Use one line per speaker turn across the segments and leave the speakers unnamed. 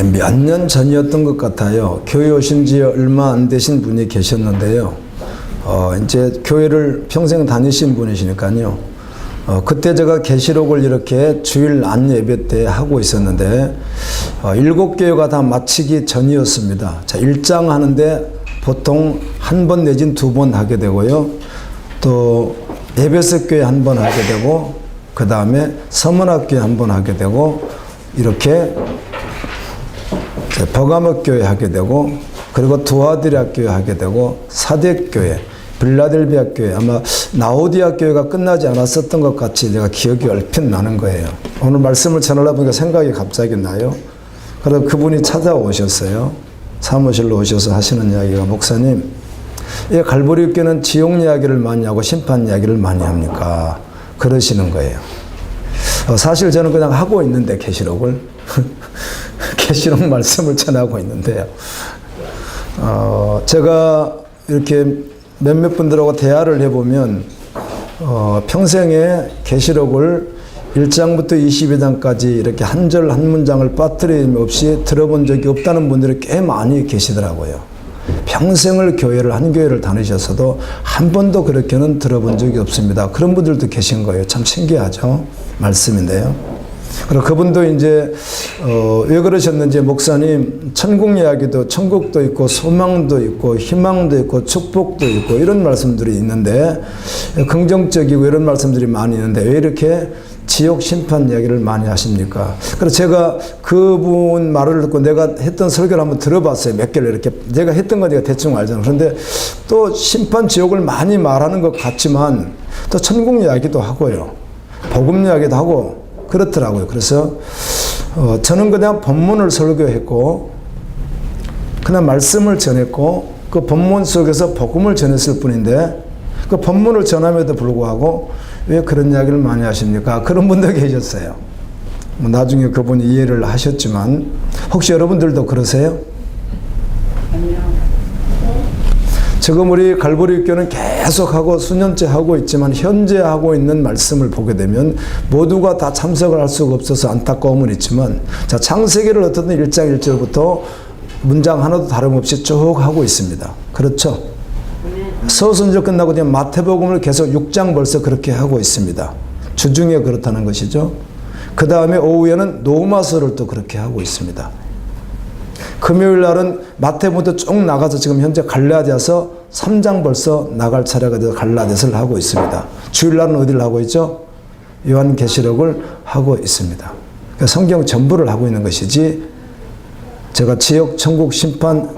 몇 년 전이었던 것 같아요. 교회 오신 지 얼마 안 되신 분이 계셨는데요. 이제 교회를 평생 다니신 분이시니까요. 그때 제가 계시록을 이렇게 주일 안 예배 때 하고 있었는데 7교회가 다 마치기 전이었습니다. 자, 1장 하는데 보통 한 번 내진 2번 하게 되고요. 또 에베소 교회 한 번 하게 되고 그 다음에 서문학 교회 한 번 하게 되고 이렇게 버가모 교회 하게 되고 그리고 두아디라 교회 하게 되고 사뎃 교회, 빌라델비아 교회, 아마 나오디아 교회가 끝나지 않았었던 것 같이 제가 기억이 얼핏 나는 거예요. 오늘 말씀을 전하다 보니까 생각이 갑자기 나요. 그래서 그분이 찾아오셨어요. 사무실로 오셔서 하시는 이야기가, 목사님, 이 갈보리 교회는 지옥 이야기를 많이 하고 심판 이야기를 많이 합니까? 그러시는 거예요. 사실 저는 그냥 하고 있는데 계시록을 계시록 말씀을 전하고 있는데요. 제가 이렇게 몇몇 분들하고 대화를 해보면 평생에 계시록을 1장부터 22장까지 이렇게 한 절 한 문장을 빠뜨림 없이 들어본 적이 없다는 분들이 꽤 많이 계시더라고요. 평생을 교회를 한 교회를 다니셔서도 한 번도 그렇게는 들어본 적이 없습니다. 그런 분들도 계신 거예요. 참 신기하죠. 말씀인데요. 그리고 그분도 이제 왜 그러셨는지, 목사님, 천국 이야기도 천국도 있고 소망도 있고 희망도 있고 축복도 있고 이런 말씀들이 있는데, 긍정적이고 이런 말씀들이 많이 있는데 왜 이렇게 지옥 심판 이야기를 많이 하십니까? 그래서 제가 그분 말을 듣고 내가 했던 설교를 한번 들어봤어요. 몇 개를 이렇게. 내가 했던 거 내가 대충 알잖아. 그런데 또 심판 지옥을 많이 말하는 것 같지만 또 천국 이야기도 하고요. 복음 이야기도 하고 그렇더라고요. 그래서 저는 그냥 본문을 설교했고 그냥 말씀을 전했고 그 본문 속에서 복음을 전했을 뿐인데, 그 본문을 전함에도 불구하고 왜 그런 이야기를 많이 하십니까? 그런 분도 계셨어요. 나중에 그분이 이해를 하셨지만, 혹시 여러분들도 그러세요? 지금 우리 갈보리 교회는 계속하고 수년째 하고 있지만 현재 하고 있는 말씀을 보게 되면 모두가 다 참석을 할 수가 없어서 안타까움은 있지만, 자, 창세기를 어떻든 1장 1절부터 문장 하나도 다름없이 쭉 하고 있습니다. 그렇죠? 서신서 끝나고 그냥 마태복음을 계속 6장 벌써 그렇게 하고 있습니다. 주중에 그렇다는 것이죠. 그 다음에 오후에는 로마서를 또 그렇게 하고 있습니다. 금요일 날은 마태복음부터 쭉 나가서 지금 현재 갈라디아서 3장 벌써 나갈 차례가 돼서 갈라디아서를 하고 있습니다. 주일 날은 어디를 하고 있죠? 요한계시록을 하고 있습니다. 그러니까 성경 전부를 하고 있는 것이지, 제가 지옥, 천국, 심판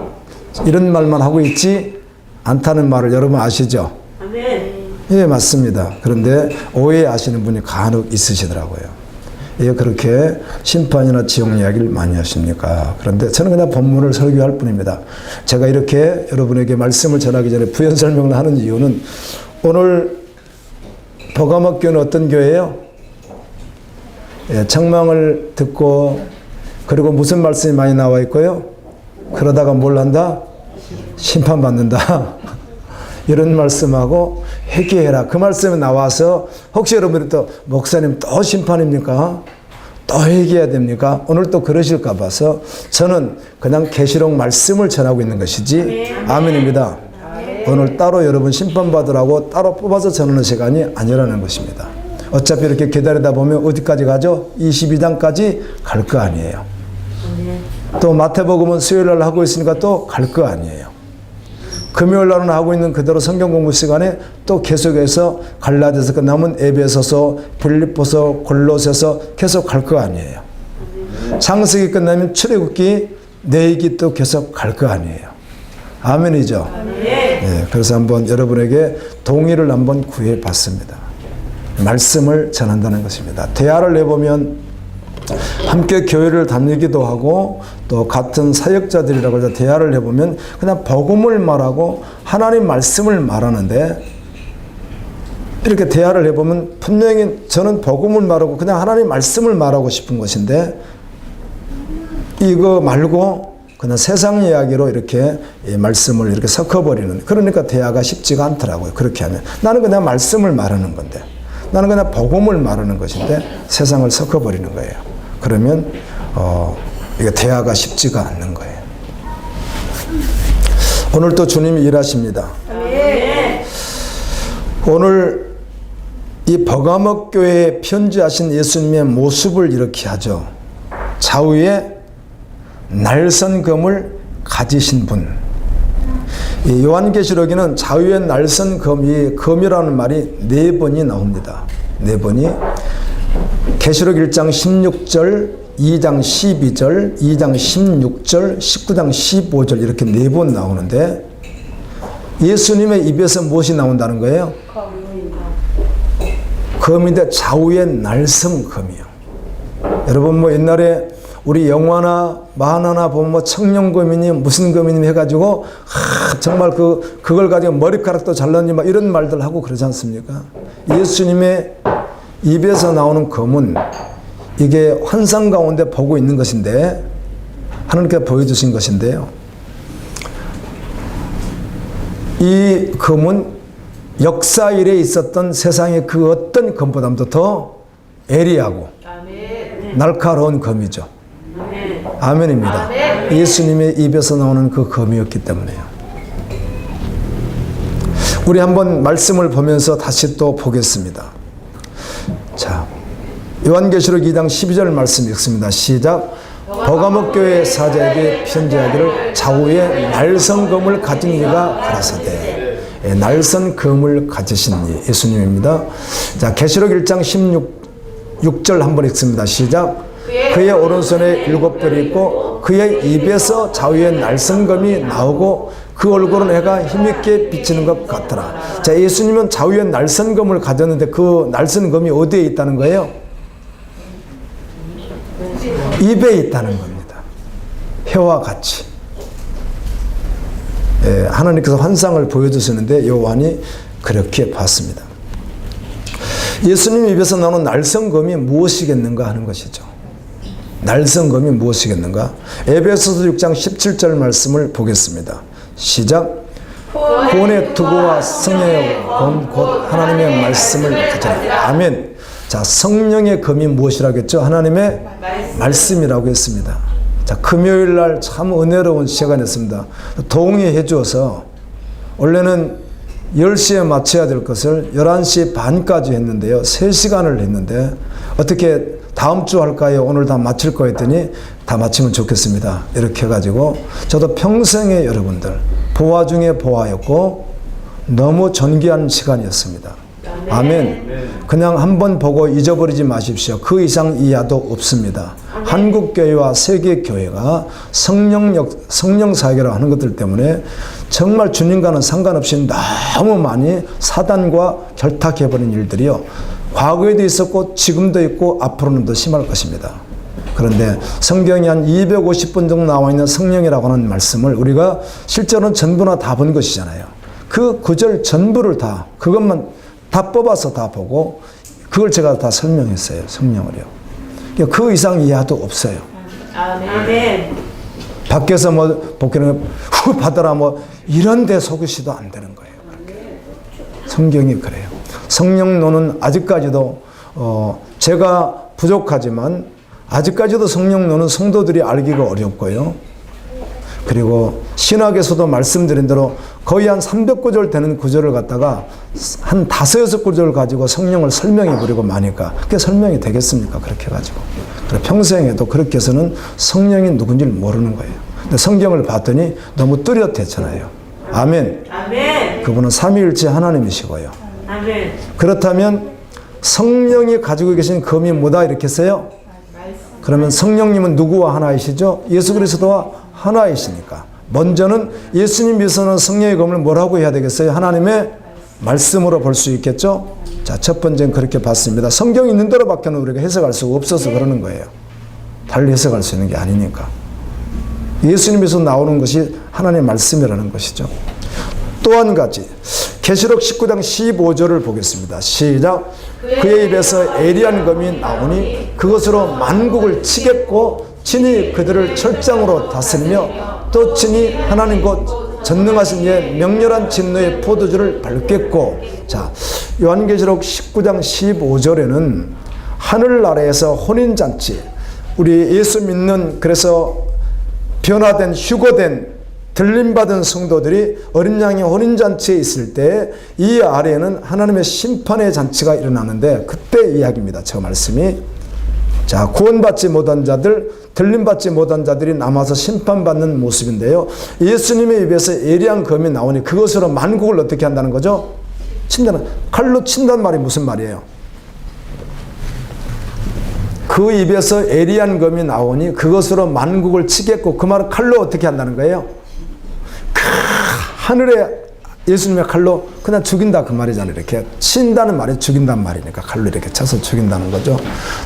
이런 말만 하고 있지 않다는 말을 여러분 아시죠? 아멘. 예, 맞습니다. 그런데 오해하시는 분이 간혹 있으시더라고요. 예, 그렇게 심판이나 지옥 이야기를 많이 하십니까? 그런데 저는 그냥 본문을 설교할 뿐입니다. 제가 이렇게 여러분에게 말씀을 전하기 전에 부연 설명을 하는 이유는, 오늘 버가모 교회는 어떤 교회예요? 예, 책망을 듣고 그리고 무슨 말씀이 많이 나와 있고요? 그러다가 뭘 한다? 심판받는다. 이런 말씀하고 회개해라. 그 말씀이 나와서 혹시 여러분이 또, 목사님 또 심판입니까? 또 회개해야 됩니까? 오늘 또 그러실까 봐서 저는 그냥 계시록 말씀을 전하고 있는 것이지, 아멘입니다. 오늘 따로 여러분 심판받으라고 따로 뽑아서 전하는 시간이 아니라는 것입니다. 어차피 이렇게 기다리다 보면 어디까지 가죠? 22장까지 갈 거 아니에요. 또 마태복음은 수요일 날 하고 있으니까 또 갈 거 아니에요. 금요일 날은 하고 있는 그대로 성경 공부 시간에 또 계속해서 갈라디아서 끝나면 에베소서, 빌립보서, 골로새서 계속 갈 거 아니에요. 창세기 끝나면 출애굽기, 내기 또 계속 갈 거 아니에요. 아멘이죠. 네, 그래서 한번 여러분에게 동의를 한번 구해 봤습니다. 말씀을 전한다는 것입니다. 대화를 해보면 함께 교회를 다니기도 하고 또 같은 사역자들이라고 해서 대화를 해보면 그냥 복음을 말하고 하나님 말씀을 말하는데, 이렇게 대화를 해보면 분명히 저는 복음을 말하고 그냥 하나님 말씀을 말하고 싶은 것인데, 이거 말고 그냥 세상 이야기로 이렇게 말씀을 이렇게 섞어버리는, 그러니까 대화가 쉽지가 않더라고요. 그렇게 하면 나는 그냥 말씀을 말하는 건데, 나는 그냥 복음을 말하는 것인데 세상을 섞어버리는 거예요. 그러면 이게 대화가 쉽지가 않는 거예요. 오늘 또 주님이 일하십니다. 오늘 이 버가모 교회에 편지하신 예수님의 모습을 이렇게 하죠. 좌우에 날선 검을 가지신 분. 이 요한계시록에는 좌우에 날선 검이, 검이라는 말이 4번이 나옵니다. 4번이 계시록 1장 16절, 2장 12절, 2장 16절, 19장 15절 이렇게 4번 나오는데 예수님의 입에서 무엇이 나온다는 거예요? 검인데 좌우에 날선 검이요. 여러분 뭐 옛날에 우리 영화나 만화나 보면 뭐 청룡검이니 무슨 검이니 해가지고 정말 그걸 가지고 머리카락도 잘랐니 막 이런 말들 하고 그러지 않습니까? 예수님의 입에서 나오는 검은 이게 환상 가운데 보고 있는 것인데 하나님께서 보여주신 것인데요. 이 검은 역사 일에 있었던 세상의 그 어떤 검보다도 더 예리하고 날카로운 검이죠. 아멘입니다. 예수님의 입에서 나오는 그 검이었기 때문에요. 우리 한번 말씀을 보면서 다시 또 보겠습니다. 자, 요한계시록 2장 12절 말씀 읽습니다. 시작. 버가모 교회 사자에게 편지하기를 좌우에 날선 검을 가진 이가 가라사대. 날선 검을 가지신 예수님입니다. 자, 계시록 1장 16절 한번 읽습니다. 시작. 그의 오른손에 7별이 있고 그의 입에서 좌우에 날선 검이 나오고 그 얼굴은 해가 힘있게 비치는 것 같더라. 자, 예수님은 좌우에 날선 검을 가졌는데 그 날선 검이 어디에 있다는 거예요? 입에 있다는 겁니다. 혀와 같이. 예, 하나님께서 환상을 보여주시는데 요한이 그렇게 봤습니다. 예수님 입에서 나오는 날선검이 무엇이겠는가 하는 것이죠. 날선검이 무엇이겠는가? 에베소서 6장 17절 말씀을 보겠습니다. 시작. 구원의 투구와 성령의 검 곧 하나님의 말씀을 가져라. 아멘. 자, 성령의 검이 무엇이라고 했죠? 하나님의 말씀이라고 했습니다. 자, 금요일 날 참 은혜로운 시간이었습니다. 동의해 주어서 원래는 10시에 마쳐야 될 것을 11시 반까지 했는데요. 3시간을 했는데 어떻게 다음 주 할까요? 오늘 다 마칠 거 했더니 다 마치면 좋겠습니다. 이렇게 해가지고 저도 평생에 여러분들 보화 중에 보화였고 너무 존귀한 시간이었습니다. 아멘. 그냥 한번 보고 잊어버리지 마십시오. 그 이상 이하도 없습니다. 한국교회와 세계교회가 성령 사역이라고 하는 것들 때문에 정말 주님과는 상관없이 너무 많이 사단과 결탁해버린 일들이요. 과거에도 있었고 지금도 있고 앞으로는 더 심할 것입니다. 그런데 성경이 한 250번 정도 나와 있는 성령이라고 하는 말씀을 우리가 실제로는 전부나 다 본 것이잖아요. 그 구절 전부를 다 그것만 다 뽑아서 다 보고 그걸 제가 다 설명했어요. 성령을요. 그 이상 이하도 없어요. 아멘. 밖에서 뭐 복귀는 후 받아라 뭐 이런 데 속으시도 안 되는 거예요. 성경이 그래요. 성령론은 아직까지도 제가 부족하지만 아직까지도 성령론은 성도들이 알기가 어렵고요. 그리고 신학에서도 말씀드린 대로 거의 한 300구절 되는 구절을 갖다가 한 5, 6구절을 가지고 성령을 설명해 버리고 마니까 그게 설명이 되겠습니까? 그렇게 해가지고. 그래 평생에도 그렇게 해서는 성령이 누군지를 모르는 거예요. 근데 성경을 봤더니 너무 뚜렷했잖아요. 아멘. 아멘. 그분은 삼위일체 하나님이시고요. 아멘. 그렇다면 성령이 가지고 계신 검이 뭐다 이렇게 했어요? 그러면 성령님은 누구와 하나이시죠? 예수 그리스도와 하나이시니까 먼저는 예수님께서는 성령의 검을 뭐라고 해야 되겠어요? 하나님의 말씀으로 볼 수 있겠죠? 자, 첫 번째는 그렇게 봤습니다. 성경이 있는 대로밖에는 우리가 해석할 수가 없어서 그러는 거예요. 달리 해석할 수 있는 게 아니니까. 예수님에서 나오는 것이 하나님의 말씀이라는 것이죠. 또 한 가지 계시록 19장 15절을 보겠습니다. 시작. 그의 입에서 예리한 검이 나오니 그것으로 만국을 치겠고 친히 그들을 철장으로 다스리며 또 친히 하나님 곧 전능하신 이의 명렬한 진노의 포도주를 밟겠고. 자, 요한계시록 19장 15절에는 하늘나라에서 혼인잔치 우리 예수 믿는, 그래서 변화된, 휴거된, 들림받은 성도들이 어린 양의 혼인잔치에 있을 때 이 아래에는 하나님의 심판의 잔치가 일어나는데, 그때 이야기입니다. 저 말씀이. 자, 구원받지 못한 자들, 들림받지 못한 자들이 남아서 심판받는 모습인데요. 예수님의 입에서 예리한 검이 나오니 그것으로 만국을 어떻게 한다는 거죠? 친다는, 칼로 친다는 말이 무슨 말이에요? 그 입에서 예리한 검이 나오니 그것으로 만국을 치겠고, 그 말은 칼로 어떻게 한다는 거예요? 하늘에 예수님의 칼로 그냥 죽인다, 그 말이잖아요. 이렇게 친다는 말이 죽인다는 말이니까 칼로 이렇게 쳐서 죽인다는 거죠.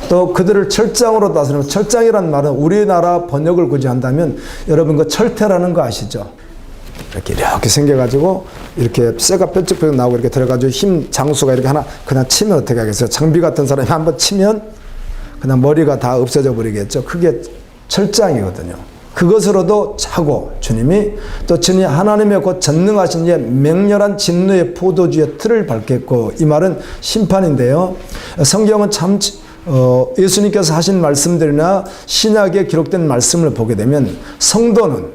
또 그들을 철장으로 다스리는, 철장이라는 말은 우리나라 번역을 굳이 한다면 여러분 그 철퇴라는 거 아시죠? 이렇게 생겨가지고 이렇게 쇠가 뾰족뾰족 나오고 이렇게 들어가지고 힘 장수가 이렇게 하나 그냥 치면 어떻게 하겠어요? 장비 같은 사람이 한번 치면 그냥 머리가 다 없어져 버리겠죠. 그게 철장이거든요. 그것으로도 차고, 주님이 또 주님 하나님의 곧 전능하신 이의 맹렬한 진노의 포도주의 틀을 밟겠고, 이 말은 심판인데요. 성경은 참 예수님께서 하신 말씀들이나 신약에 기록된 말씀을 보게 되면 성도는,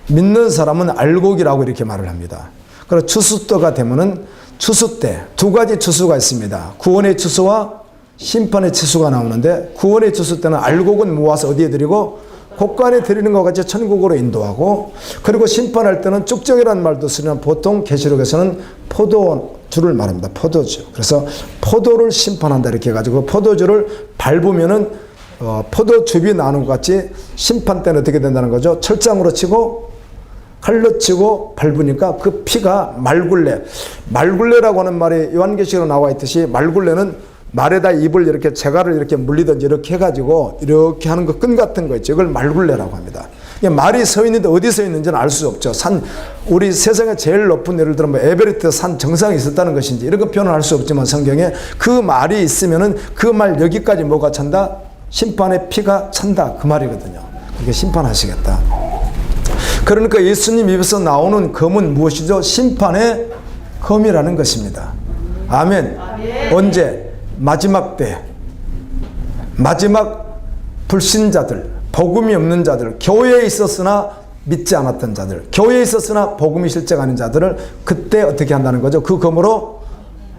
믿는 사람은 알곡이라고 이렇게 말을 합니다. 그리고 추수때가 되면은 추수 때 두 가지 추수가 있습니다. 구원의 추수와 심판의 추수가 나오는데, 구원의 추수 때는 알곡은 모아서 어디에 드리고 곳간에 드리는 것 같이 천국으로 인도하고, 그리고 심판할 때는 쭉정이라는 말도 쓰지만 보통 계시록에서는 포도주를 말합니다. 포도주. 그래서 포도를 심판한다 이렇게 해가지고 포도주를 밟으면은 포도즙이 나는 것 같이 심판 때는 어떻게 된다는 거죠? 철장으로 치고 칼로 치고 밟으니까 그 피가 말굴레라고 하는 말이 요한계시록에 나와 있듯이, 말굴레는 말에다 입을 이렇게 재갈을 이렇게 물리든지 이렇게 해가지고 이렇게 하는 거, 끈 같은 거 있죠. 이걸 말굴레라고 합니다. 말이 서 있는데 어디 서 있는지는 알 수 없죠. 우리 세상에 제일 높은, 예를 들어 뭐 에베레스트 산 정상에 있었다는 것인지 이런 거 표현할 수 없지만, 성경에 그 말이 있으면은 그 말 여기까지 뭐가 찬다? 심판의 피가 찬다, 그 말이거든요. 그렇게 심판하시겠다. 그러니까 예수님 입에서 나오는 검은 무엇이죠? 심판의 검이라는 것입니다. 아멘. 언제? 마지막 때, 마지막 불신자들, 복음이 없는 자들, 교회에 있었으나 믿지 않았던 자들, 교회에 있었으나 복음이 실제가 아닌 자들을 그때 어떻게 한다는 거죠? 그 검으로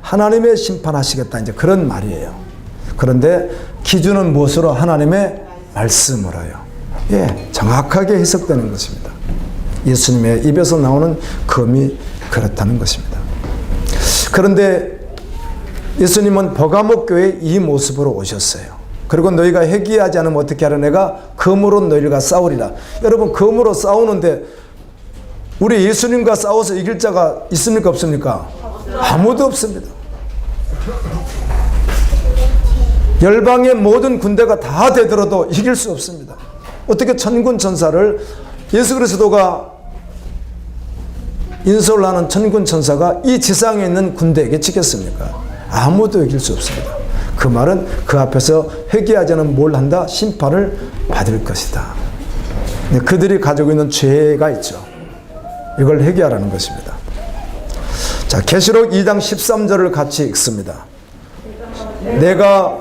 하나님의 심판하시겠다, 이제 그런 말이에요. 그런데 기준은 무엇으로? 하나님의 말씀으로요. 예, 정확하게 해석되는 것입니다. 예수님의 입에서 나오는 검이 그렇다는 것입니다. 그런데 예수님은 버가모 교회에 이 모습으로 오셨어요. 그리고 너희가 회개하지 않으면 어떻게 하라? 내가 검으로 너희가 싸우리라. 여러분, 검으로 싸우는데 우리 예수님과 싸워서 이길 자가 있습니까? 없습니까? 아무도 없습니다. 열방의 모든 군대가 다 되더라도 이길 수 없습니다. 어떻게 천군 천사를, 예수 그리스도가 인솔을 하는 천군 천사가 이 지상에 있는 군대에게 치겠습니까? 아무도 이길 수 없습니다. 그 말은 그 앞에서 회개하지 않으면 뭘 한다? 심판을 받을 것이다. 그들이 가지고 있는 죄가 있죠. 이걸 회개하라는 것입니다. 자, 계시록 2장 13절을 같이 읽습니다. 내가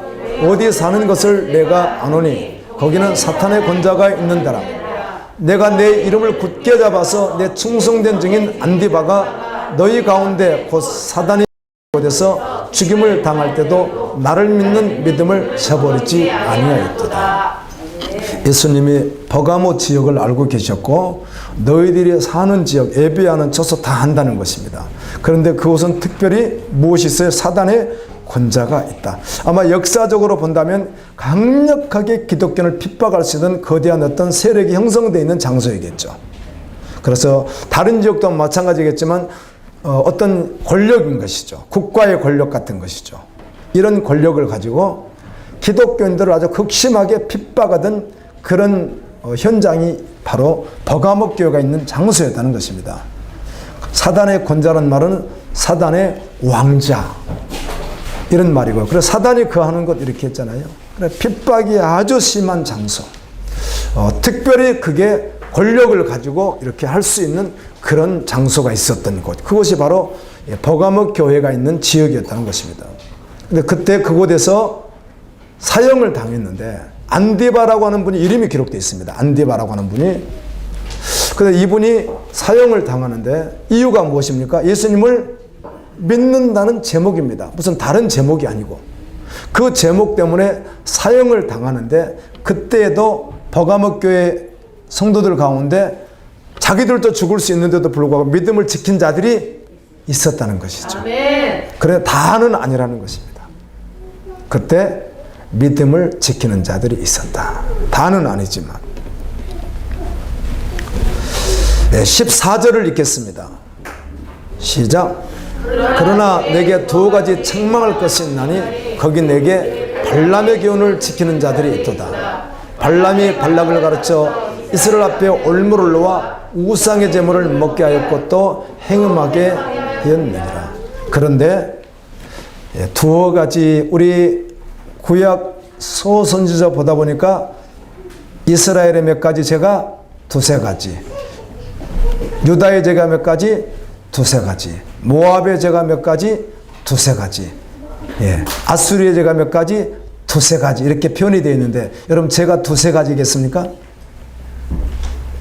어디 사는 것을 내가 아노니 거기는 사탄의 권자가 있는 데라. 내가 내 이름을 굳게 잡아서 내 충성된 증인 안디바가 너희 가운데 곧 사단이 곳에서 죽임을 당할 때도 나를 믿는 믿음을 저버리지 아니하였도다. 예수님이 버가모 지역을 알고 계셨고 너희들이 사는 지역, 예배하는 처소 다 한다는 것입니다. 그런데 그곳은 특별히 무엇이 있어요? 사단의 권자가 있다. 아마 역사적으로 본다면 강력하게 기독교를 핍박할 수 있는 거대한 어떤 세력이 형성되어 있는 장소이겠죠. 그래서 다른 지역도 마찬가지겠지만 어떤 권력인 것이죠. 국가의 권력 같은 것이죠. 이런 권력을 가지고 기독교인들을 아주 극심하게 핍박하던 그런 현장이 바로 버가모 교회가 있는 장소였다는 것입니다. 사단의 권자라는 말은 사단의 왕자 이런 말이고, 그래서 사단이 거하는 곳 이렇게 했잖아요. 그래, 핍박이 아주 심한 장소, 특별히 그게 권력을 가지고 이렇게 할 수 있는 그런 장소가 있었던 곳, 그곳이 바로 버가모 교회가 있는 지역이었다는 것입니다. 근데 그때 그곳에서 사형을 당했는데 안디바라고 하는 분이 이름이 기록되어 있습니다. 안디바라고 하는 분이. 그런데 이분이 사형을 당하는데 이유가 무엇입니까? 예수님을 믿는다는 제목입니다. 무슨 다른 제목이 아니고 그 제목 때문에 사형을 당하는데, 그때에도 버가모 교회 성도들 가운데 자기들도 죽을 수 있는데도 불구하고 믿음을 지킨 자들이 있었다는 것이죠. 그래, 다는 아니라는 것입니다. 그때 믿음을 지키는 자들이 있었다. 다는 아니지만. 14절을 읽겠습니다. 시작. 그러나 내게 두 가지 책망할 것이 있나니 거기 내게 발람의 교훈을 지키는 자들이 있도다. 발람이 발락을 가르쳐 이스라엘 앞에 올무를 놓아 우상의 제물을 먹게 하였고 또 행음하게 하였느니라. 그런데 두어 가지, 우리 구약 소선지자 보다 보니까 이스라엘의 몇 가지 죄가 두세 가지, 유다의 죄가 몇 가지, 두세 가지, 모압의 죄가 몇 가지, 두세 가지, 아수리의 죄가 몇 가지, 두세 가지, 이렇게 표현이 되어 있는데, 여러분 죄가 두세 가지겠습니까?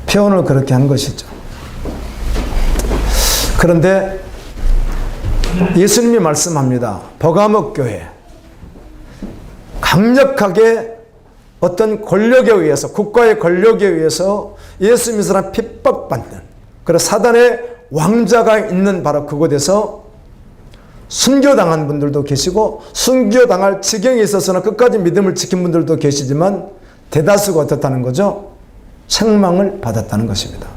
표현을 그렇게 한 것이죠. 그런데 예수님이 말씀합니다. 버가모 교회, 강력하게 어떤 권력에 의해서, 국가의 권력에 의해서 예수 믿는 사람 핍박받는, 그래서 사단의 왕자가 있는 바로 그곳에서 순교당한 분들도 계시고 순교당할 지경에 있어서는 끝까지 믿음을 지킨 분들도 계시지만 대다수가 어떻다는 거죠? 책망을 받았다는 것입니다.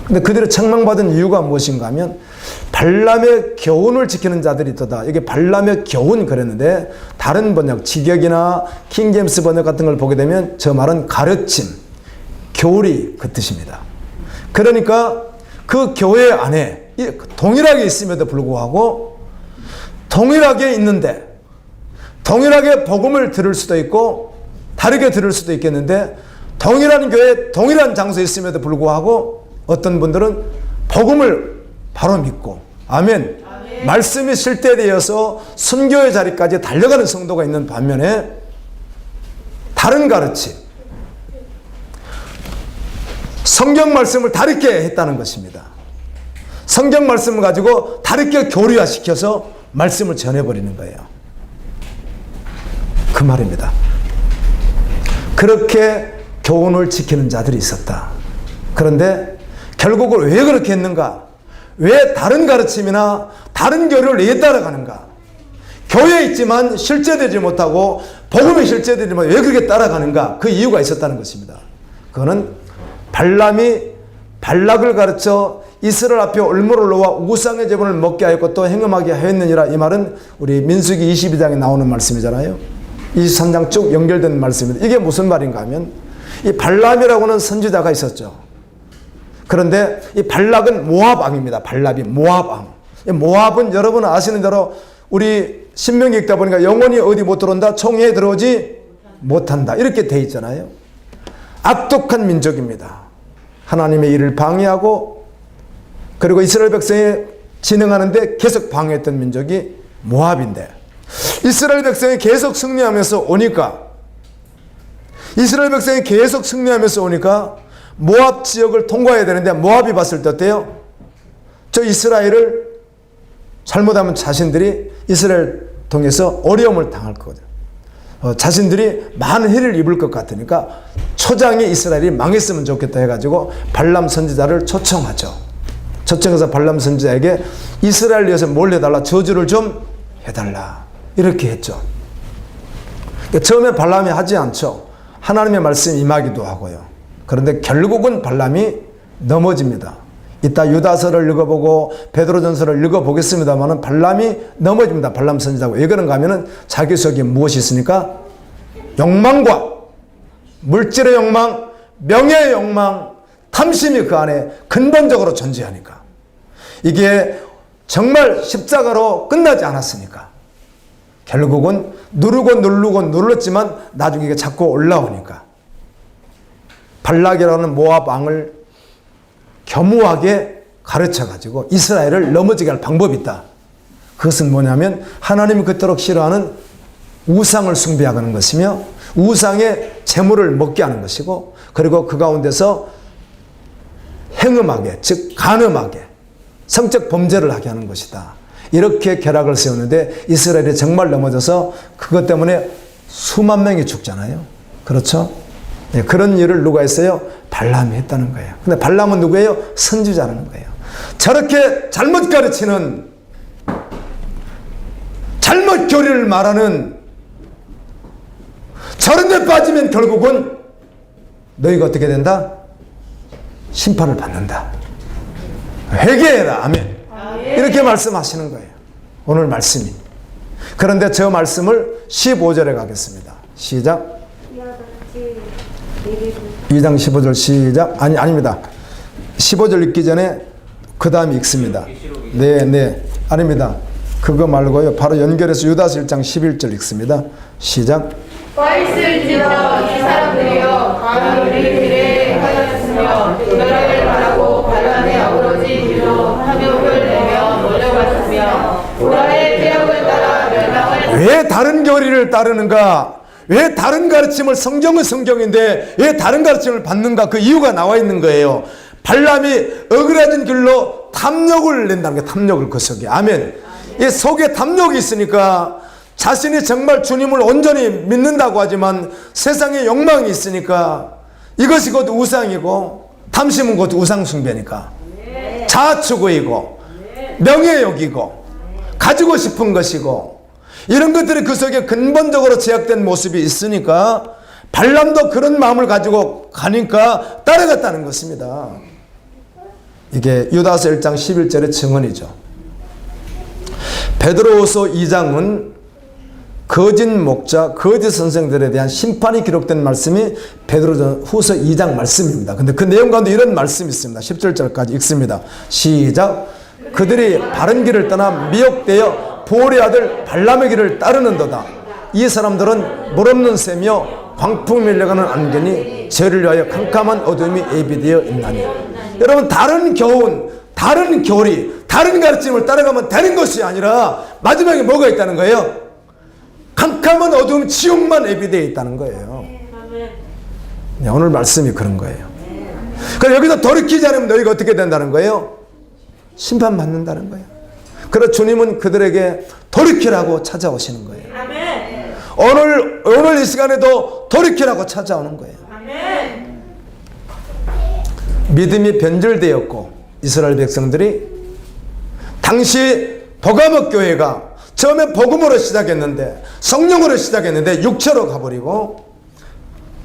근데 그들이 책망받은 이유가 무엇인가 하면 발람의 교훈을 지키는 자들이 있다. 이게 발람의 교훈 그랬는데, 다른 번역, 직역이나 킹제임스 번역 같은 걸 보게 되면 저 말은 가르침, 교리 그 뜻입니다. 그러니까 그 교회 안에 동일하게 있음에도 불구하고, 동일하게 있는데 동일하게 복음을 들을 수도 있고 다르게 들을 수도 있겠는데, 동일한 교회 동일한 장소에 있음에도 불구하고 어떤 분들은 복음을 바로 믿고 아멘, 말씀이 실제되어서 순교의 자리까지 달려가는 성도가 있는 반면에, 다른 가르침, 성경 말씀을 다르게 했다는 것입니다. 성경 말씀을 가지고 다르게 교리화시켜서 말씀을 전해버리는 거예요. 그 말입니다. 그렇게 교훈을 지키는 자들이 있었다. 그런데 결국은 왜 그렇게 했는가? 왜 다른 가르침이나 다른 교리를 왜 따라가는가? 교회에 있지만 실제되지 못하고 복음이 실제되지만 왜 그렇게 따라가는가? 그 이유가 있었다는 것입니다. 그거는 발람이 발락을 가르쳐 이스라엘 앞에 올무를 놓아 우상의 제물을 먹게 하였고 또 행음하게 하였느니라. 이 말은 우리 민수기 22장에 나오는 말씀이잖아요. 23장 쭉 연결된 말씀입니다. 이게 무슨 말인가 하면, 이 발람이라고는 선지자가 있었죠. 그런데 이 발락은 모압 왕입니다. 발락이 모압 왕. 모압은 여러분 아시는 대로 우리 신명기 읽다 보니까 영원히 어디 못 들어온다, 총회에 들어오지 못한다, 이렇게 돼 있잖아요. 악독한 민족입니다. 하나님의 일을 방해하고 그리고 이스라엘 백성이 진행하는데 계속 방해했던 민족이 모압인데, 이스라엘 백성이 계속 승리하면서 오니까, 이스라엘 백성이 계속 승리하면서 오니까 모압 지역을 통과해야 되는데, 모압이 봤을 때 어때요? 저 이스라엘을 잘못하면 자신들이 이스라엘 통해서 어려움을 당할 거거든요. 자신들이 많은 해를 입을 것 같으니까 초장에 이스라엘이 망했으면 좋겠다 해가지고 발람 선지자를 초청하죠. 초청해서 발람 선지자에게 이스라엘 위해서 뭘 해달라, 저주를 좀 해달라, 이렇게 했죠. 그러니까 처음에 발람이 하지 않죠. 하나님의 말씀이 임하기도 하고요. 그런데 결국은 발람이 넘어집니다. 이따 유다서를 읽어보고 베드로전서를 읽어보겠습니다만 발람이 넘어집니다. 발람 선지자고. 왜 그런가 하면은 자기 속에 무엇이 있으니까? 욕망과 물질의 욕망, 명예의 욕망, 탐심이 그 안에 근본적으로 존재하니까. 이게 정말 십자가로 끝나지 않았으니까. 결국은 누르고 눌렀지만 나중에 이게 자꾸 올라오니까. 발락이라는 모압 왕을 겸허하게 가르쳐가지고 이스라엘을 넘어지게 할 방법이 있다. 그것은 뭐냐면 하나님이 그토록 싫어하는 우상을 숭배하는 것이며 우상의 재물을 먹게 하는 것이고, 그리고 그 가운데서 행음하게, 즉 간음하게, 성적 범죄를 하게 하는 것이다. 이렇게 결학을 세우는데 이스라엘이 정말 넘어져서 그것 때문에 수만 명이 죽잖아요. 그렇죠? 네, 그런 일을 누가 했어요? 발람이 했다는 거예요. 근데 발람은 누구예요? 선지자라는 거예요. 저렇게 잘못 가르치는, 잘못 교리를 말하는, 저런 데 빠지면 결국은 너희가 어떻게 된다? 심판을 받는다. 회개해라. 아멘. 이렇게 말씀하시는 거예요. 오늘 말씀이. 그런데 저 말씀을 15절에 가겠습니다. 시작. 2장 15절 시작. 아닙니다. 15절 읽기 전에 그 다음에 읽습니다. 네. 아닙니다. 그거 말고요. 바로 연결해서 유다서 1장 11절 읽습니다. 시작.
와있을지언 이 사람들이여 감히 우리 길에 하였으며 도달하길 바라고 발람의 어그러진 길로 탐욕을 내며 몰려갔으며 우라의 폐역을 따라 멸망을.
왜 다른 교리를 따르는가? 왜 다른 가르침을, 성경은 성경인데 왜 다른 가르침을 받는가? 그 이유가 나와 있는 거예요. 발람이 어그러진 길로 탐욕을 낸다는 게, 탐욕을 그 속에. 아멘. 이 속에 탐욕이 있으니까 자신이 정말 주님을 온전히 믿는다고 하지만 세상에 욕망이 있으니까 이것이 곧 우상이고, 탐심은 곧 우상숭배니까 자아추구이고 명예욕이고 가지고 싶은 것이고, 이런 것들이 그 속에 근본적으로 제약된 모습이 있으니까 발람도 그런 마음을 가지고 가니까 따라갔다는 것입니다. 이게 유다서 1장 11절의 증언이죠. 베드로후서 2장은 거짓 목자, 거짓 선생들에 대한 심판이 기록된 말씀이 베드로후서 2장 말씀입니다. 근데 그 내용 가운데 이런 말씀이 있습니다. 17절까지 읽습니다. 시작. 그들이 바른 길을 떠나 미혹되어 보올의 아들 발람의 길을 따르는도다. 이 사람들은 물 없는 새며 광풍 밀려가는 안개니 죄를 위하여 캄캄한 어둠이 예비되어 있나니. 여러분, 다른 교훈, 다른 교리, 다른 가르침을 따라가면 되는 것이 아니라 마지막에 뭐가 있다는 거예요? 캄캄한 어두움, 지옥만 예비되어 있다는 거예요. 네, 오늘 말씀이 그런 거예요. 그래서 여기서 돌이키지 않으면 너희가 어떻게 된다는 거예요? 심판받는다는 거예요. 그래서 주님은 그들에게 돌이키라고 찾아오시는 거예요. 오늘 이 시간에도 돌이키라고 찾아오는 거예요. 믿음이 변질되었고, 이스라엘 백성들이 당시 버가목 교회가 처음에 복음으로 시작했는데, 성령으로 시작했는데 육체로 가버리고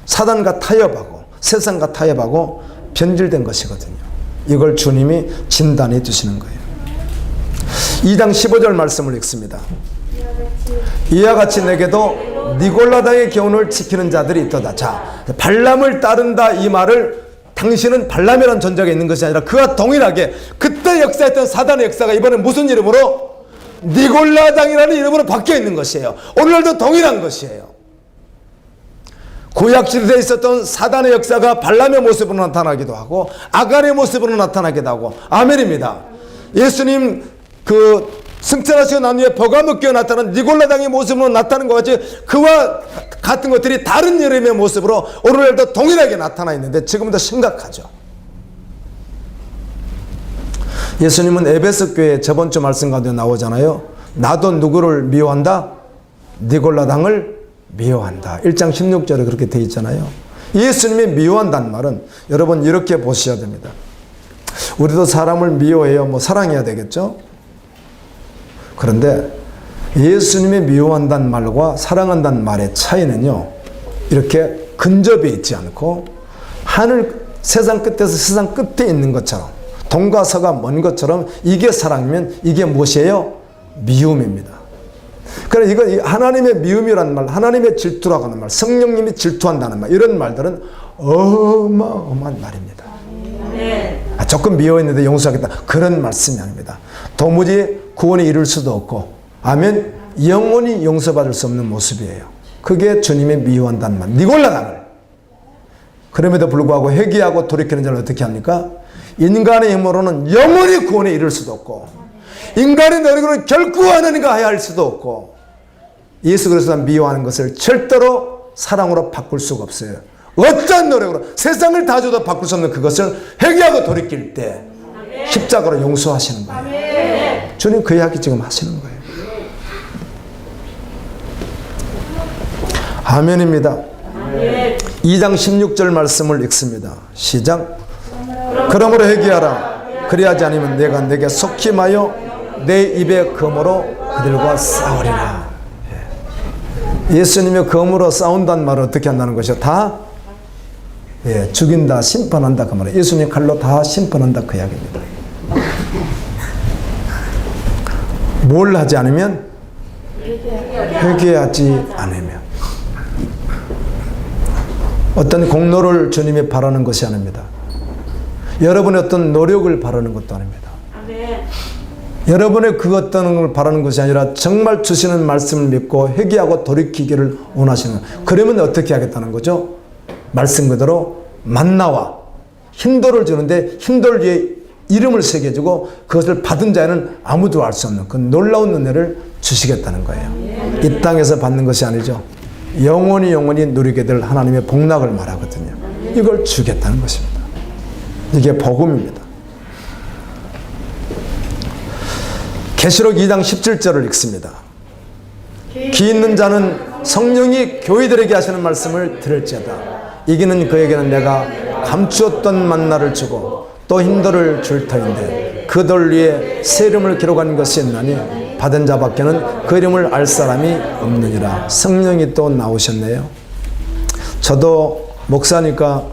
사단과 타협하고 세상과 타협하고 변질된 것이거든요. 이걸 주님이 진단해 주시는 거예요. 2장 15절 말씀을 읽습니다. 이와 같이 내게도 니골라당의 교훈을 지키는 자들이 있도다. 자, 발람을 따른다 이 말을, 당신은 발람이라는 존재가 있는 것이 아니라 그와 동일하게 그때 역사했던 사단의 역사가 이번에 무슨 이름으로? 니골라당이라는 이름으로 바뀌어 있는 것이에요. 오늘날도 동일한 것이에요. 구약시대에 있었던 사단의 역사가 발람의 모습으로 나타나기도 하고 아간의 모습으로 나타나기도 하고, 아멘입니다. 예수님 그 승천하시고 난 후에 버가목 교회에 나타난 니골라당의 모습으로 나타나는 것 같이 그와 같은 것들이 다른 이름의 모습으로 오늘날도 동일하게 나타나 있는데 지금은 더 심각하죠. 예수님은 에베소 교회 저번 주 말씀 가운데 나오잖아요. 나도 누구를 미워한다? 니골라당을 미워한다. 1장 16절에 그렇게 되어 있잖아요. 예수님이 미워한다는 말은 여러분 이렇게 보셔야 됩니다. 우리도 사람을 미워해요. 뭐 사랑해야 되겠죠? 그런데 예수님이 미워한다는 말과 사랑한다는 말의 차이는요, 이렇게 근접해 있지 않고 하늘 세상 끝에서 세상 끝에 있는 것처럼, 동과 서가 먼 것처럼 이게 사랑이면 이게 무엇이에요? 미움입니다. 그래서 이거 하나님의 미움이라는 말, 하나님의 질투라고 하는 말, 성령님이 질투한다는 말, 이런 말들은 어마어마한 말입니다. 조금 미워했는데 용서하겠다, 그런 말씀이 아닙니다. 도무지 구원에 이를 수도 없고, 아멘, 영원히 용서받을 수 없는 모습이에요. 그게 주님의 미워한다는 말, 니골라당을. 그럼에도 불구하고 회개하고 돌이키는 자를 어떻게 합니까? 인간의 힘으로는 영원히 구원에 이를 수도 없고, 인간의 노력으로는 결코 하나님과 하야 할 수도 없고, 예수 그리스도가 미워하는 것을 절대로 사랑으로 바꿀 수가 없어요. 어떤 노력으로 세상을 다 줘도 바꿀 수 없는 그것을 회개하고 돌이킬 때 십자가로 용서하시는 거예요. 주님 그 이야기 지금 하시는 거예요. 아멘입니다. 2장 16절 말씀을 읽습니다. 시작. 그러므로 회개하라. 그리하지 않으면 내가 내게 속힘하여 내 입의 검으로 그들과 싸우리라. 예수님의 검으로 싸운다는 말을 어떻게 한다는 것이요? 다 죽인다, 심판한다 그 말이에요. 예수님의 칼로 다 심판한다 그 이야기입니다. 뭘 하지 않으면? 회개하지 않으면. 어떤 공로를 주님이 바라는 것이 아닙니다. 여러분의 어떤 노력을 바라는 것도 아닙니다. 여러분의 그 어떤 걸 바라는 것이 아니라 정말 주시는 말씀을 믿고 회개하고 돌이키기를 원하시는 거예요. 그러면 어떻게 하겠다는 거죠? 말씀 그대로 만나와 힘돌을 주는데 힘돌 위에 이름을 새겨주고 그것을 받은 자에는 아무도 알 수 없는 그 놀라운 은혜를 주시겠다는 거예요. 이 땅에서 받는 것이 아니죠. 영원히 누리게 될 하나님의 복락을 말하거든요. 이걸 주겠다는 것입니다. 이게 복음입니다. 계시록 2장 17절을 읽습니다. 귀 있는 자는 성령이 교회들에게 하시는 말씀을 들을지어다. 이기는 그에게는 내가 감추었던 만나를 주고 또 힘들을 줄 터인데 그 돌 위에 새 이름을 기록한 것이 있나니 받은 자밖에는 그 이름을 알 사람이 없느니라. 성령이 또 나오셨네요. 저도 목사니까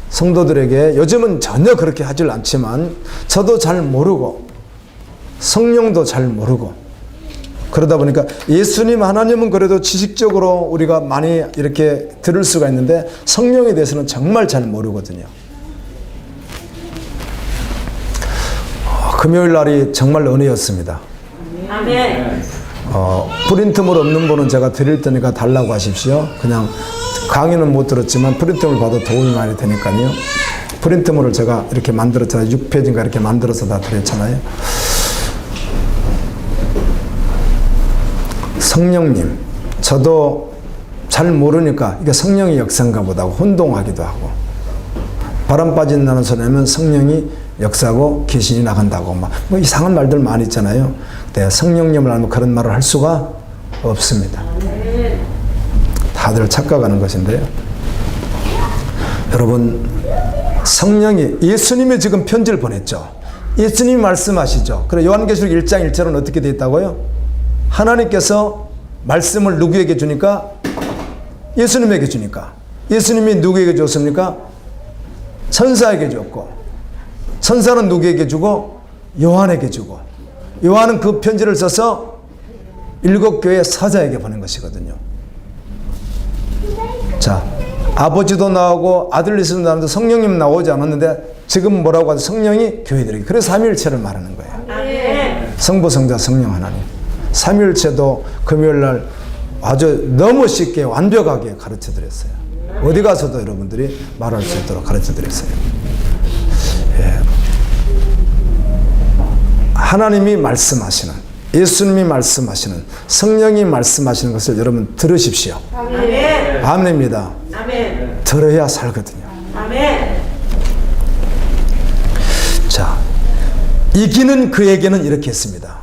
성도들에게 요즘은 전혀 그렇게 하질 않지만 저도 잘 모르고 성령도 잘 모르고 그러다 보니까 예수님 하나님은 그래도 지식적으로 우리가 많이 이렇게 들을 수가 있는데 성령에 대해서는 정말 잘 모르거든요. 금요일 날이 정말 은혜였습니다.
아멘.
프린트물 없는 분은 제가 드릴 테니까 달라고 하십시오. 그냥 강의는 못 들었지만 프린트물 봐도 도움이 많이 되니까요. 프린트물을 제가 이렇게 만들었잖아요. 6페이지인가 이렇게 만들어서 다 드렸잖아요. 성령님, 저도 잘 모르니까 이게 성령의 역사인가 보다 하고 혼동하기도 하고 바람 빠진다는 소리 하면 성령이 역사하고 귀신이 나간다고 막 뭐 이상한 말들 많이 있잖아요. 근데 성령님을 알면 그런 말을 할 수가 없습니다. 다들 착각하는 것인데요. 여러분, 성령이 예수님이 지금 편지를 보냈죠. 예수님이 말씀하시죠. 그래 요한계시록 1장 1절은 어떻게 되어 있다고요? 하나님께서 말씀을 누구에게 주니까? 예수님에게 주니까. 예수님이 누구에게 줬습니까? 천사에게 줬고, 천사는 누구에게 주고? 요한에게 주고, 요한은 그 편지를 써서 7교회 사자에게 보낸 것이거든요. 자, 아버지도 나오고 아들리스도 나오는데 성령님 나오지 않았는데 지금 뭐라고 하죠? 성령이 교회들에게. 그래서 삼위일체를 말하는 거예요. 성부, 성자, 성령 하나님. 삼위일체도 금요일날 아주 너무 쉽게 완벽하게 가르쳐드렸어요. 어디 가서도 여러분들이 말할 수 있도록 가르쳐드렸어요. 예. 하나님이 말씀하시는, 예수님이 말씀하시는, 성령이 말씀하시는 것을 여러분 들으십시오. 아멘. 아멘입니다. 아멘. 들어야 살거든요. 아멘. 자, 이기는 그에게는 이렇게 했습니다.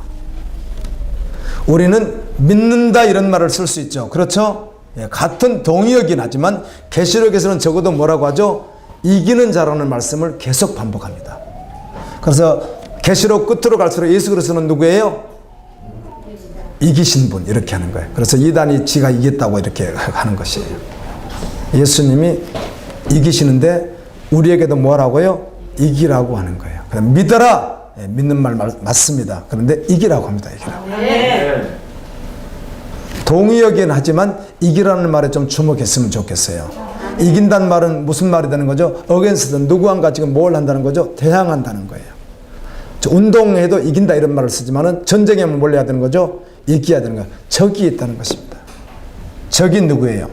우리는 믿는다 이런 말을 쓸 수 있죠. 그렇죠? 예, 같은 동의어긴 하지만 계시록에서는 적어도 뭐라고 하죠? 이기는 자라는 말씀을 계속 반복합니다. 그래서 계시록 끝으로 갈수록 예수 그리스도는 누구예요? 이기신 분, 이렇게 하는 거예요. 그래서 이단이 지가 이겼다고 이렇게 하는 것이에요. 예수님이 이기시는데 우리에게도 뭐라고요? 이기라고 하는 거예요. 그럼 믿어라. 예, 믿는 말 맞습니다. 그런데 이기라고 합니다. 이기라고. 동의하긴 하지만 이기라는 말에 좀 주목했으면 좋겠어요. 이긴다는 말은 무슨 말이 되는 거죠? 어게인스트, 누구한가 지금 뭘 한다는 거죠? 대항한다는 거예요. 운동해도 이긴다 이런 말을 쓰지만은 전쟁에 하면 뭘 해야 되는 거죠? 이겨야 되는 거예요. 적이 있다는 것입니다. 적이 누구예요?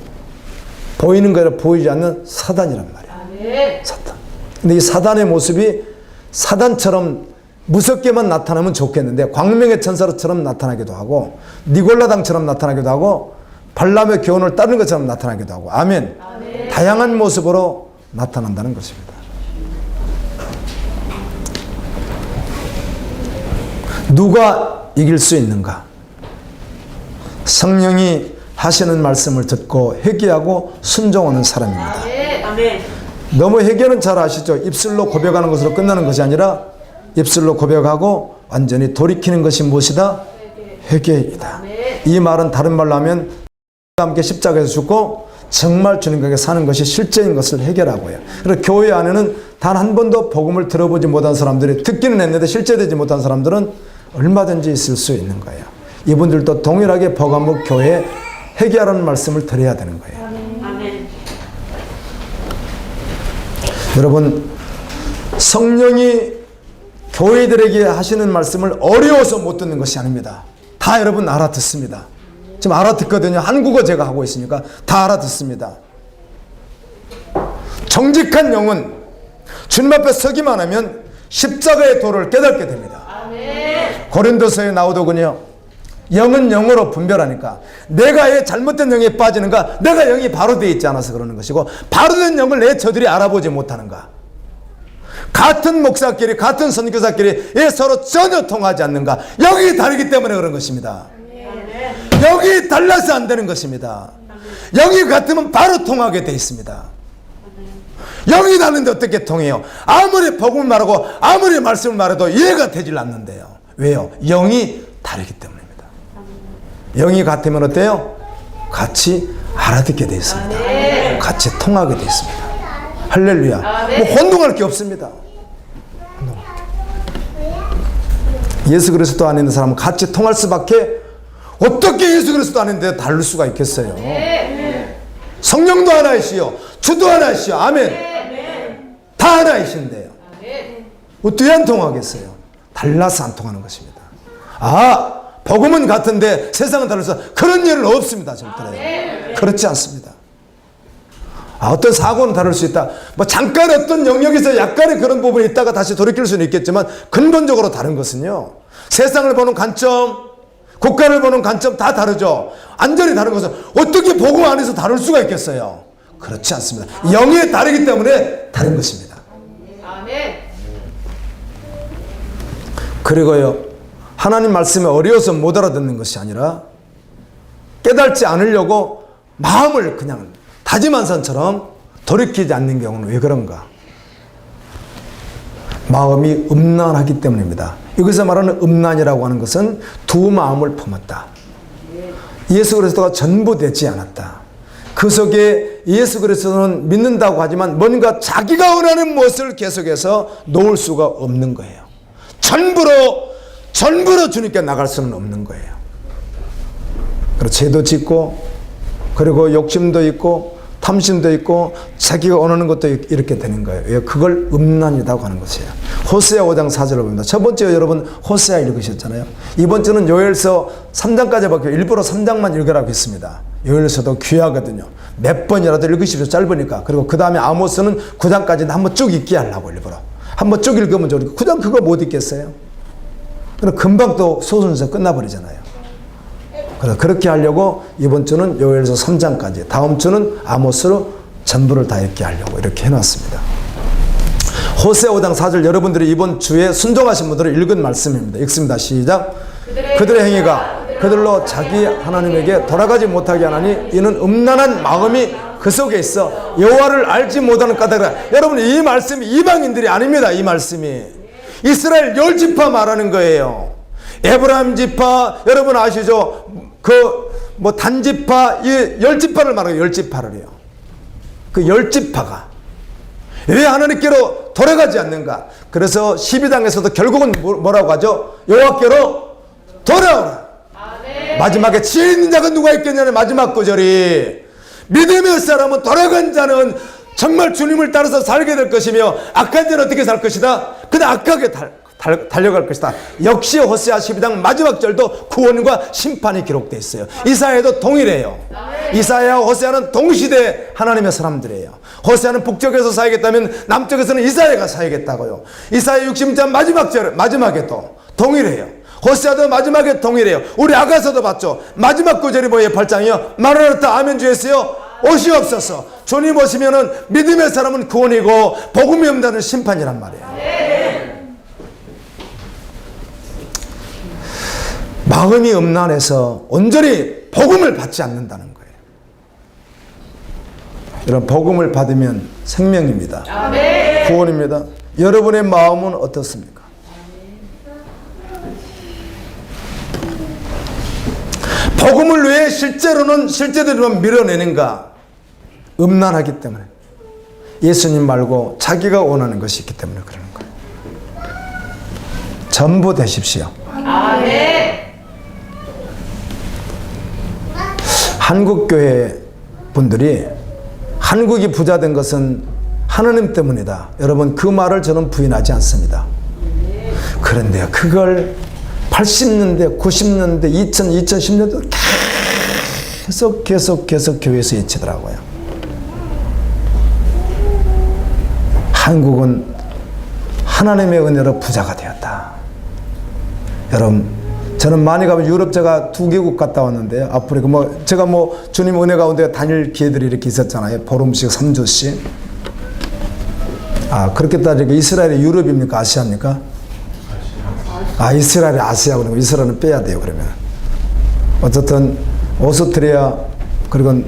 보이는 거로 보이지 않는 사단이란 말이에요. 사단. 근데 이 사단의 모습이 사단처럼 무섭게만 나타나면 좋겠는데 광명의 천사로처럼 나타나기도 하고 니골라당처럼 나타나기도 하고 발람의 교훈을 따르는 것처럼 나타나기도 하고 아멘. 다양한 모습으로 나타난다는 것입니다. 누가 이길 수 있는가? 성령이 하시는 말씀을 듣고 회개하고 순종하는 사람입니다.
아멘.
너무 회개는 잘 아시죠? 입술로 고백하는 것으로 끝나는 것이 아니라 입술로 고백하고 완전히 돌이키는 것이 무엇이다? 회개이다. 이 말은 다른 말로 하면 함께 십자가에서 죽고 정말 주님께 사는 것이 실제인 것을 회개라고요. 그래서 교회 안에는 단 한 번도 복음을 들어보지 못한 사람들이 듣기는 했는데 실제되지 못한 사람들은 얼마든지 있을 수 있는 거예요. 이분들도 동일하게 버가목 교회에 회개하라는 말씀을 드려야 되는 거예요.
아멘.
여러분, 성령이 교회들에게 하시는 말씀을 어려워서 못 듣는 것이 아닙니다. 다 여러분 알아듣습니다. 지금 알아듣거든요. 한국어 제가 하고 있으니까 다 알아듣습니다. 정직한 영은 주님 앞에 서기만 하면 십자가의 도를 깨닫게 됩니다. 고린도서에 나오더군요. 영은 영으로 분별하니까 내가 잘못된 영에 빠지는가, 내가 영이 바로 되어 있지 않아서 그러는 것이고, 바로된 영을 내 저들이 알아보지 못하는가, 같은 목사끼리 같은 선교사끼리 왜 서로 전혀 통하지 않는가, 영이 다르기 때문에 그런 것입니다. 영이 달라서 안 되는 것입니다. 영이 같으면 바로 통하게 돼 있습니다. 영이 다른데 어떻게 통해요? 아무리 복음을 말하고 아무리 말씀을 말해도 이해가 되질 않는데요. 왜요? 영이 다르기 때문입니다. 영이 같으면 어때요? 같이 알아듣게 되어 있습니다. 같이 통하게 되어 있습니다. 할렐루야. 뭐 혼동할 게 없습니다. 예수 그리스도 안에 있는 사람은 같이 통할 수밖에, 어떻게 예수 그리스도 안에 있는데 다를 수가 있겠어요? 성령도 하나이시요, 주도 하나이시요. 아멘. 다 하나이신데요. 어떻게 안 통하겠어요? 달라서 안 통하는 것입니다. 아, 복음은 같은데 세상은 달라서 그런 일은 없습니다. 절대로. 그렇지 않습니다. 아, 어떤 사고는 다를 수 있다. 뭐 잠깐 어떤 영역에서 약간의 그런 부분이 있다가 다시 돌이킬 수는 있겠지만 근본적으로 다른 것은요, 세상을 보는 관점, 국가를 보는 관점 다 다르죠. 완전히 다른 것은 어떻게 복음 안에서 다를 수가 있겠어요? 그렇지 않습니다. 영이 다르기 때문에 다른 것입니다. 그리고요, 하나님 말씀이 어려워서 못 알아듣는 것이 아니라 깨닫지 않으려고 마음을 그냥 다짐한 산처럼 돌이키지 않는 경우는 왜 그런가? 마음이 음란하기 때문입니다. 여기서 말하는 음란이라고 하는 것은 두 마음을 품었다. 예수 그리스도가 전부 되지 않았다. 그 속에 예수 그리스도는 믿는다고 하지만 뭔가 자기가 원하는 무엇을 계속해서 놓을 수가 없는 거예요. 전부로 주님께 나갈 수는 없는 거예요. 그리고 죄도 짓고, 그리고 욕심도 있고, 탐심도 있고, 자기가 원하는 것도 이렇게 되는 거예요. 왜? 그걸 음란이라고 하는 것이에요. 호세아 5장 4절을 봅니다. 첫 번째 여러분 호세아 읽으셨잖아요. 이번 주는 요엘서 3장까지 밖에 일부러 3장만 읽으라고 했습니다. 요엘서도 귀하거든요. 몇 번이라도 읽으십시오. 짧으니까. 그리고 그 다음에 아모스는 9장까지는 한번 쭉 읽게 하려고 일부러. 한번 쭉 읽으면 좋으니까 9장 그거 못 읽겠어요? 그럼 금방 또 소순서 끝나버리잖아요. 그래서 그렇게 하려고 이번 주는 요엘서 3장까지, 다음 주는 아모스로 전부를 다 읽게 하려고 이렇게 해놨습니다. 호세아 5장 4절, 여러분들이 이번 주에 순종하신 분들을 읽은 말씀입니다. 읽습니다. 시작. 그들의 행위가 그들로 자기 하나님에게 돌아가지 못하게 하나니 이는 음란한 마음이 그 속에 있어 여호와를 알지 못하는 까닭이라. 여러분, 이 말씀이 이방인들이 아닙니다. 이 말씀이 이스라엘 10지파 말하는 거예요. 에브라임 지파 여러분 아시죠? 단지파, 이 10지파를 말해요. 10지파를요. 그 10지파가 왜 하나님께로 돌아가지 않는가? 그래서 12장에서도 결국은 뭐라고 하죠? 여호와께로 돌아오라. 마지막에 지혜 있는 자가 누가 있겠냐는 마지막 구절이, 믿음의 사람은 돌아간 자는 정말 주님을 따라서 살게 될 것이며 악한 자는 어떻게 살 것이다? 그냥 악하게 달려갈 것이다. 역시 호세아 12장 마지막 절도 구원과 심판이 기록되어 있어요. 이사야도 동일해요. 이사야와 호세아는 동시대 하나님의 사람들이에요. 호세아는 북쪽에서 사야겠다면 남쪽에서는 이사야가 사야겠다고요. 이사야 60장 마지막 절, 마지막에도 동일해요. 호세아도 마지막에 동일해요. 우리 아가서도 봤죠. 마지막 구절이 뭐예요? 8장이요. 마라나타 아멘 주 예수여 오시옵소서. 주님 오시면은 믿음의 사람은 구원이고 복음이 없다는 심판이란 말이에요. 마음이 음란해서 온전히 복음을 받지 않는다는 거예요. 이런 복음을 받으면 생명입니다. 구원입니다. 여러분의 마음은 어떻습니까? 복음을 왜 실제대로 밀어내는가? 음란하기 때문에. 예수님 말고 자기가 원하는 것이 있기 때문에 그러는 거예요. 전부 되십시오. 한국 교회 분들이 한국이 부자 된 것은 하나님 때문이다. 여러분 그 말을 저는 부인하지 않습니다. 그런데 그걸 80년대, 90년대, 2010년대 계속 교회에서 외치더라고요. 한국은 하나님의 은혜로 부자가 되었다. 여러분 저는 많이 가면 유럽 제가 2개국 갔다 왔는데요. 아프리카 제가 주님 은혜 가운데 다닐 기회들이 이렇게 있었잖아요. 보름씩 3주씩. 그렇게 따지니까 이스라엘이 유럽입니까? 아시아입니까? 이스라엘이 아시아. 그러면 이스라엘은 빼야 돼요. 그러면 어쨌든 오스트리아 그리고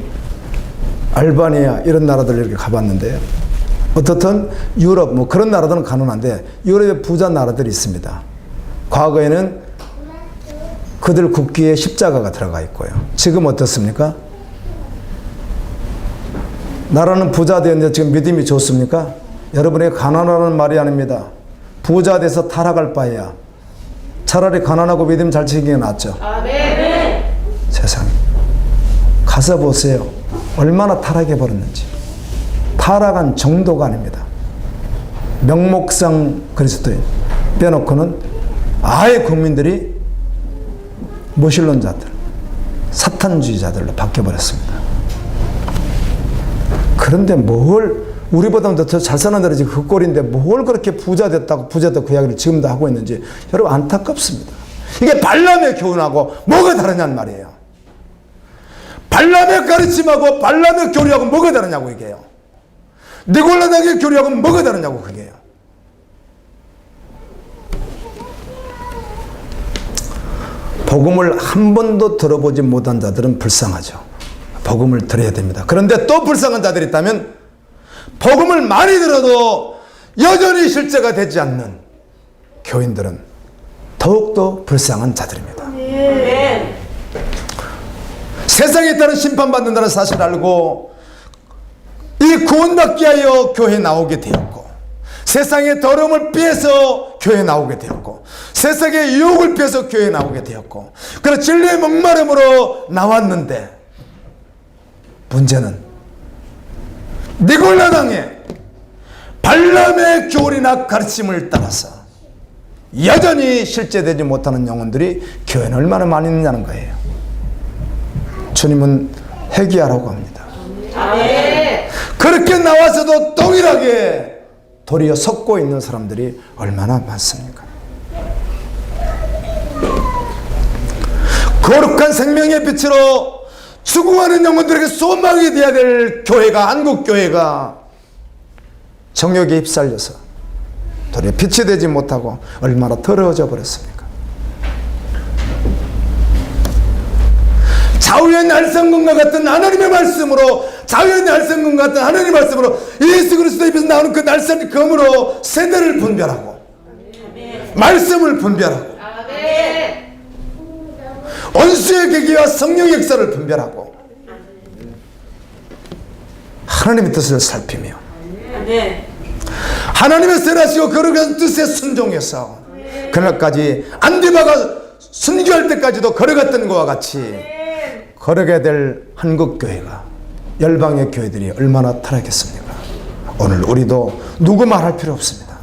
알바니아 이런 나라들 이렇게 가봤는데요. 어떻든 유럽 그런 나라들은 가능한데 유럽에 부자 나라들이 있습니다. 과거에는 그들 국기에 십자가가 들어가 있고요. 지금 어떻습니까? 나라는 부자 되었는데 지금 믿음이 좋습니까? 여러분에게 가난하다는 말이 아닙니다. 부자 돼서 타락할 바에야 차라리 가난하고 믿음 잘 지키는 게 낫죠. 세상에 가서 보세요. 얼마나 타락해 버렸는지. 타락한 정도가 아닙니다. 명목상 그리스도인 빼놓고는 아예 국민들이 무신론자들, 사탄주의자들로 바뀌어버렸습니다. 그런데 우리보다 더 잘 사는 나라지 그 꼴인데 뭘 그렇게 부자 됐다고 그 이야기를 지금도 하고 있는지 여러분 안타깝습니다. 이게 발람의 교훈하고 뭐가 다르냐는 말이에요. 발람의 가르침하고 발람의 교리하고 뭐가 다르냐고 이게요. 니골라당의 교리하고 뭐가 다르냐고 그게요. 복음을 한 번도 들어보지 못한 자들은 불쌍하죠. 복음을 들어야 됩니다. 그런데 또 불쌍한 자들이 있다면 복음을 많이 들어도 여전히 실제가 되지 않는 교인들은 더욱더 불쌍한 자들입니다. 세상에 따른 심판받는다는 사실을 알고 이 구원받기 위하여 교회에 나오게 되었고 세상의 더러움을 피해서 교회에 나오게 되었고 세상의 유혹을 피해서 교회에 나오게 되었고 그래서 진리의 목마름으로 나왔는데 문제는 니골라당의 발람의 교리나 가르침을 따라서 여전히 실제되지 못하는 영혼들이 교회는 얼마나 많이 있느냐는 거예요. 주님은 회개하라고 합니다. 그렇게 나와서도 동일하게 도리어 섞고 있는 사람들이 얼마나 많습니까? 거룩한 생명의 빛으로 수고하는 영혼들에게 소망이 되어야 될 교회가 한국 교회가 정욕에 휩쓸려서 도리어 빛이 되지 못하고 얼마나 더러워져 버렸습니까? 자유의 날성금과 같은 하나님의 말씀으로 자유의 날성금과 같은 하나님의 말씀으로 예수 그리스도의 입에서 나오는 그 날성금으로 세대를 분별하고 말씀을 분별하고 원수의 계기와 성령의 역사를 분별하고 하나님의 뜻을 살피며 하나님의 선하시고 거룩한 뜻에 순종해서 그날까지 안디바가 순교할 때까지도 걸어갔던 것과 같이 걸어가야 될 한국교회가 열방의 교회들이 얼마나 타락했습니까? 오늘 우리도 누구 말할 필요 없습니다.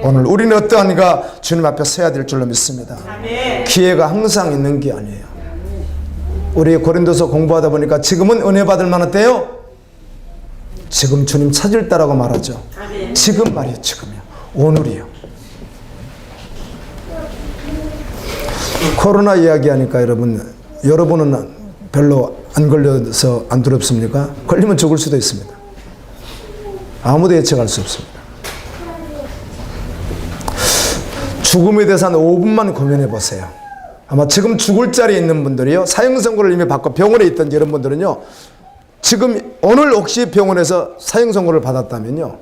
오늘 우리는 어떠한가 주님 앞에 서야 될 줄로 믿습니다. 기회가 항상 있는 게 아니에요. 우리 고린도서 공부하다 보니까 지금은 은혜 받을 만한 때요. 지금 주님 찾을 때라고 말하죠. 지금 말이에요. 지금이요. 오늘이요. 코로나 이야기하니까 여러분은 별로 안 걸려서 안 두렵습니까? 걸리면 죽을 수도 있습니다. 아무도 예측할 수 없습니다. 죽음에 대해서 한 5분만 고민해 보세요. 아마 지금 죽을 자리에 있는 분들이요, 사형 선고를 이미 받고 병원에 있던지 이런 분들은요, 지금 오늘 혹시 병원에서 사형 선고를 받았다면요,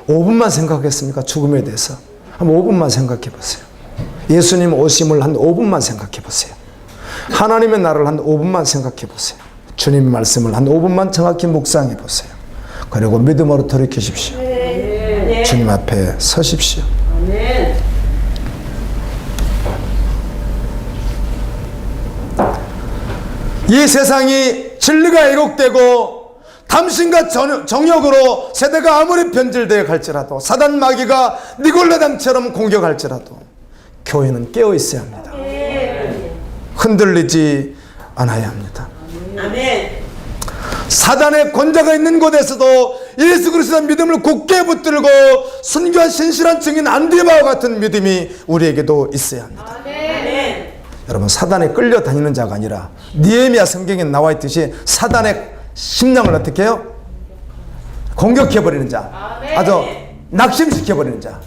5분만 생각했습니까? 죽음에 대해서. 한 5분만 생각해 보세요. 예수님 오심을 한 5분만 생각해 보세요. 하나님의 나라를 한 5분만 생각해 보세요. 주님의 말씀을 한 5분만 정확히 묵상해 보세요. 그리고 믿음으로 돌이키십시오. 주님 앞에 서십시오. 이 세상이 진리가 왜곡되고 탐심과 정욕으로 세대가 아무리 변질되어 갈지라도, 사단 마귀가 니골라담처럼 공격할지라도 교회는 깨어 있어야 합니다. 흔들리지 않아야 합니다. 사단의 권자가 있는 곳에서도 예수 그리스도의 믿음을 굳게 붙들고 순교한 신실한 증인 안디바와 같은 믿음이 우리에게도 있어야 합니다. 여러분, 사단에 끌려다니는 자가 아니라 느헤미야 성경에 나와 있듯이 사단의 심령을 어떻게 해요? 공격해버리는 자, 아주 낙심시켜버리는 자.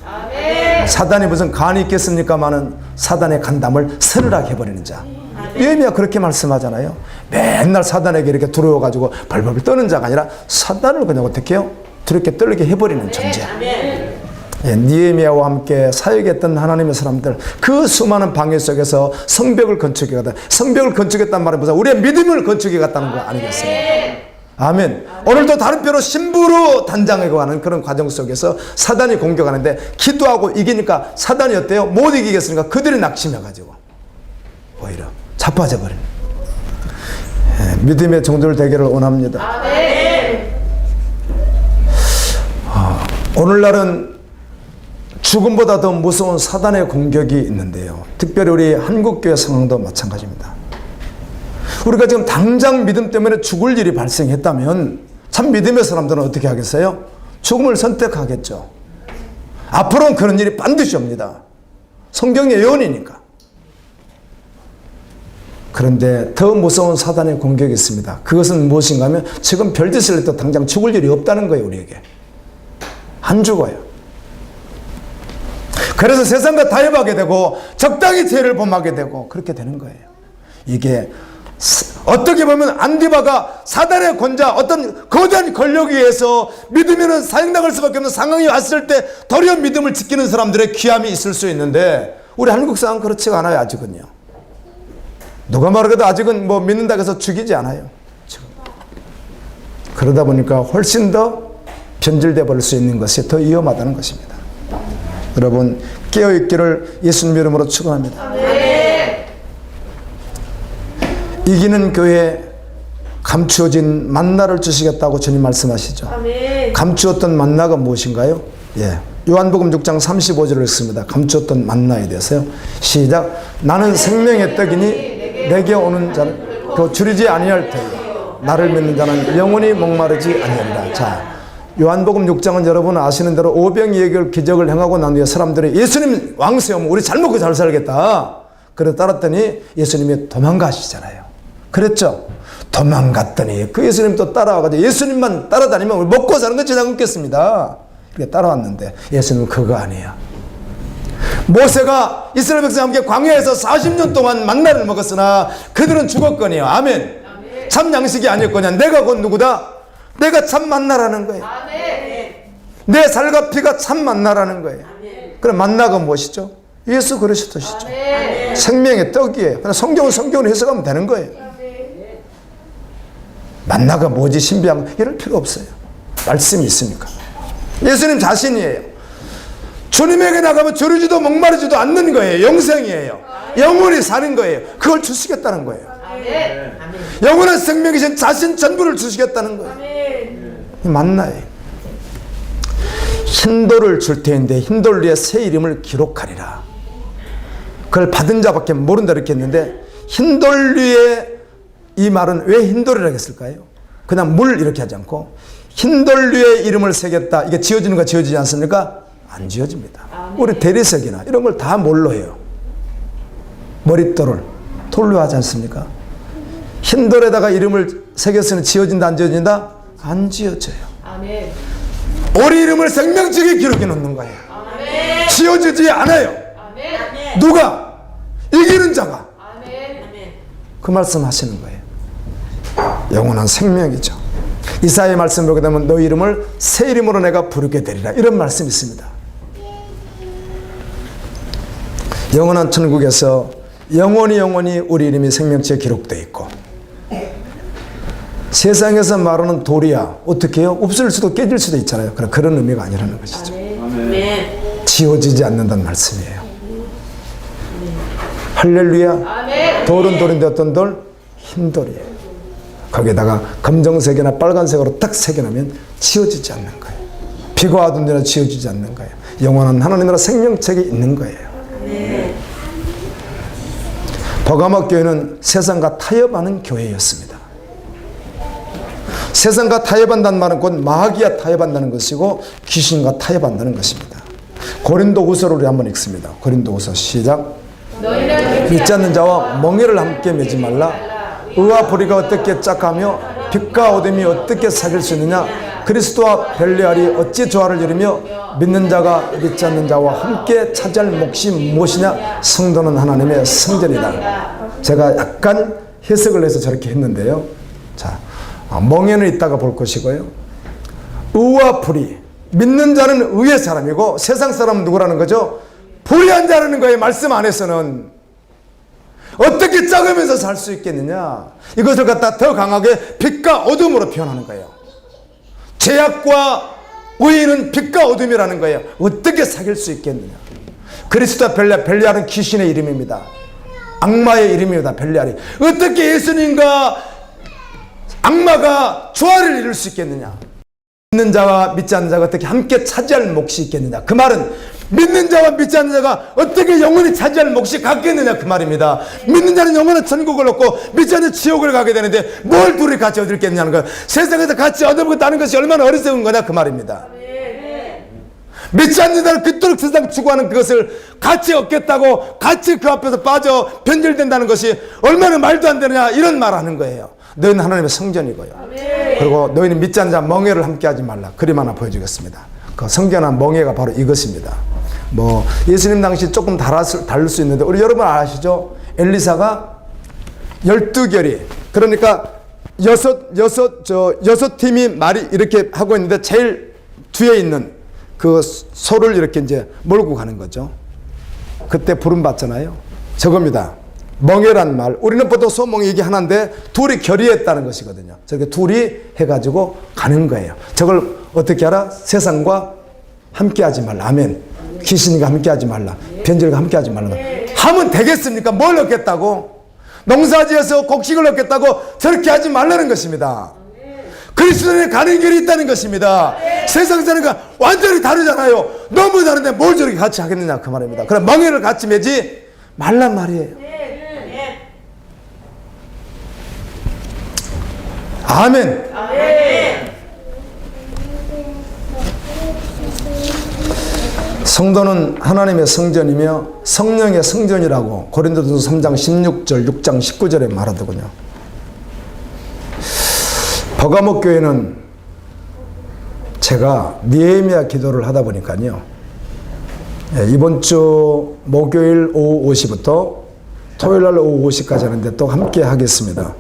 사단이 무슨 간이 있겠습니까마는 사단의 간담을 서늘하게 해버리는 자. 느헤미야 그렇게 말씀하잖아요. 맨날 사단에게 이렇게 두려워가지고 벌벌 떠는 자가 아니라 사단을 그냥 어떻게 해요? 두렵게 떨게 해버리는 존재. 예, 느헤미야와 함께 사역했던 하나님의 사람들, 그 수많은 방해 속에서 성벽을 건축해 갔다. 성벽을 건축했단 말은 무슨 우리의 믿음을 건축해 갔다는 거 아니겠어요? 아멘. 오늘도 다른 표로 신부로 단장해 가는 그런 과정 속에서 사단이 공격하는데, 기도하고 이기니까 사단이 어때요? 못 이기겠으니까 그들이 낙심해가지고 오히려 자빠져 버리는, 예, 믿음의 종들 되기를 원합니다. 오늘날은 죽음보다 더 무서운 사단의 공격이 있는데요, 특별히 우리 한국교회 상황도 마찬가지입니다. 우리가 지금 당장 믿음 때문에 죽을 일이 발생했다면 참 믿음의 사람들은 어떻게 하겠어요? 죽음을 선택하겠죠. 앞으로는 그런 일이 반드시 옵니다. 성경의 예언이니까. 그런데 더 무서운 사단의 공격이 있습니다. 그것은 무엇인가 하면 지금 별짓을 해도 당장 죽을 일이 없다는 거예요. 우리에게 안 죽어요. 그래서 세상과 타협하게 되고 적당히 죄를 범하게 되고 그렇게 되는 거예요. 이게 어떻게 보면 안디바가 사단의 권자, 어떤 거대한 권력에 의해서 믿으면 사형당할 수밖에 없는 상황이 왔을 때 도리어 믿음을 지키는 사람들의 귀함이 있을 수 있는데, 우리 한국 상황은 그렇지가 않아요. 아직은요. 누가 말하도 아직은 뭐 믿는다고 해서 죽이지 않아요. 지금. 그러다 보니까 훨씬 더 변질돼 버릴 수 있는 것이 더 위험하다는 것입니다. 여러분, 깨어있기를 예수님 이름으로 축원합니다. 이기는 교회에 감추어진 만나를 주시겠다고 주님 말씀하시죠. 감추었던 만나가 무엇인가요? 예, 요한복음 6장 35절을 읽습니다. 감추었던 만나에 대해서요. 시작. 나는 생명의 떡이니 내게 오는 자는 그 줄이지 아니할 터이요 나를 믿는 자는 영원히 목마르지 아니하리라. 자, 요한복음 6장은 여러분 아시는 대로 오병이어의 기적을 행하고 난 뒤에 사람들이 예수님 왕세우면 우리 잘 먹고 잘 살겠다. 그래 따랐더니 예수님이 도망가시잖아요. 그랬죠? 도망갔더니 그 예수님 또 따라와가지고 예수님만 따라다니면 우리 먹고 사는 건 지장 없겠습니다. 이렇게 따라왔는데 예수님은 그거 아니에요. 모세가 이스라엘 백성과 함께 광야에서 40년 동안 만나를 먹었으나 그들은 죽었거니와. 아멘. 참 양식이 아니었거냐. 내가 곧 누구다? 내가 참 만나라는 거예요. 내 살과 피가 참 만나라는 거예요. 그럼 만나가 무엇이죠? 예수 그리스도시죠. 생명의 떡이에요. 그냥 성경을 해석하면 되는 거예요. 만나가 뭐지 신비한 거 이럴 필요 없어요. 말씀이 있으니까. 예수님 자신이에요. 주님에게 나가면 조르지도 목마르지도 않는 거예요. 영생이에요. 영원히 사는 거예요. 그걸 주시겠다는 거예요. 영원한 생명이신 자신 전부를 주시겠다는 거예요. 만나예요. 흰돌을 줄 테인데 흰돌 위에 새 이름을 기록하리라. 그걸 받은 자밖에 모른다 이렇게 했는데, 흰돌 위에, 이 말은 왜 흰돌이라고 했을까요? 그냥 물 이렇게 하지 않고 흰돌 위에 이름을 새겼다. 이게 지어지는 거 지어지지 않습니까? 안 지어집니다. 우리 대리석이나 이런 걸 다 뭘로 해요? 머릿돌을 돌로 하지 않습니까? 흰 돌에다가 이름을 새겼으니 지어진다 안 지어진다? 안 지어져요.
아멘.
우리 이름을 생명책에 기록해 놓는 거예요.
아멘.
지어지지 않아요.
아멘.
누가? 이기는 자가.
아멘.
그 말씀 하시는 거예요. 영원한 생명이죠. 이사야의 말씀 보게 되면 너 이름을 새 이름으로 내가 부르게 되리라, 이런 말씀이 있습니다. 영원한 천국에서 영원히 우리 이름이 생명책에 기록되어 있고, 세상에서 말하는 돌이야 어떻게 해요? 없을 수도 깨질 수도 있잖아요. 그런 의미가 아니라는 것이죠.
아멘.
지워지지 않는다는 말씀이에요. 할렐루야.
아멘.
돌은 돌인데 어떤 돌? 흰 돌이에요. 거기다가 검정색이나 빨간색으로 딱 새겨놓으면 지워지지 않는 거예요. 비가 와도 내려 지워지지 않는 거예요. 영원한 하나님 나라 생명책에 있는 거예요.
네.
버가모 교회는 세상과 타협하는 교회였습니다. 세상과 타협한다는 말은 곧 마귀와 타협한다는 것이고 귀신과 타협한다는 것입니다. 고린도후서를 우리 한번 읽습니다. 고린도후서 시작. 믿지 않는 자와 멍에를 함께 매지 말라. 의와 불의가 어떻게 짝하며 빛과 어둠이 어떻게 사귈 수 있느냐. 그리스도와 벨레알이 어찌 조화를 이루며 믿는 자가 믿지 않는 자와 함께 차지할 몫이 무엇이냐. 성도는 하나님의 성전이다. 제가 약간 해석을 해서 저렇게 했는데요. 자, 멍에는 이따가 볼 것이고요. 의와 불의, 믿는 자는 의의 사람이고 세상 사람은 누구라는 거죠? 불의한 자라는 거예요. 말씀 안에서는 어떻게 작으면서 살 수 있겠느냐. 이것을 갖다 더 강하게 빛과 어둠으로 표현하는 거예요. 죄악과 의인은 빛과 어둠이라는 거예요. 어떻게 사귈 수 있겠느냐. 그리스도와 벨레알은 귀신의 이름입니다. 악마의 이름입니다. 벨레알이 어떻게 예수님과 악마가 조화를 이룰 수 있겠느냐. 믿는 자와 믿지 않는 자가 어떻게 함께 차지할 몫이 있겠느냐. 그 말은 믿는 자와 믿지 않는 자가 어떻게 영원히 차지할 몫이 같겠느냐, 그 말입니다. 믿는 자는 영원한 천국을 얻고 믿지 않는 지옥을 가게 되는데 뭘 둘이 같이 얻을 겠냐는 거예요. 세상에서 같이 얻어보겠다는 것이 얼마나 어리석은 거냐, 그 말입니다. 믿지 않는 자는 그토록 세상 추구하는 그것을 같이 얻겠다고 같이 그 앞에서 빠져 변절된다는 것이 얼마나 말도 안 되느냐, 이런 말 하는 거예요. 너희는 하나님의 성전이고요. 그리고 너희는 믿지 않는 자 멍에를 함께 하지 말라. 그림 하나 보여주겠습니다. 그 성전한 멍에가 바로 이것입니다. 뭐 예수님 당시 조금 다를 수 있는데 우리 여러분 아시죠? 엘리사가 12결이, 그러니까 여섯 팀이 말이 이렇게 하고 있는데 제일 뒤에 있는 그 소를 이렇게 이제 몰고 가는 거죠. 그때 부름 받잖아요. 저겁니다. 멍에란 말, 우리는 보통 소멍이 이게 하나인데 둘이 결의했다는 것이거든요. 저렇게 둘이 해가지고 가는 거예요. 저걸 어떻게 하라? 세상과 함께 하지 말라. 아멘. 귀신과 함께 하지 말라. 변절과 함께 하지 말라. 하면 되겠습니까? 뭘 얻겠다고? 농사지어서 곡식을 얻겠다고 저렇게 하지 말라는 것입니다. 그리스도인의 가는 길이 있다는 것입니다. 세상 사람과 완전히 다르잖아요. 너무 다른데 뭘 저렇게 같이 하겠느냐, 그 말입니다. 그럼 멍에를 같이 매지 말란 말이에요. 아멘. 성도는 하나님의 성전이며 성령의 성전이라고 고린도전서 3장 16절, 6장 19절에 말하더군요. 버가모 교회는 제가 느헤미야 기도를 하다 보니까요, 이번 주 목요일 오후 5시부터 토요일 날 오후 5시까지 하는데 또 함께 하겠습니다.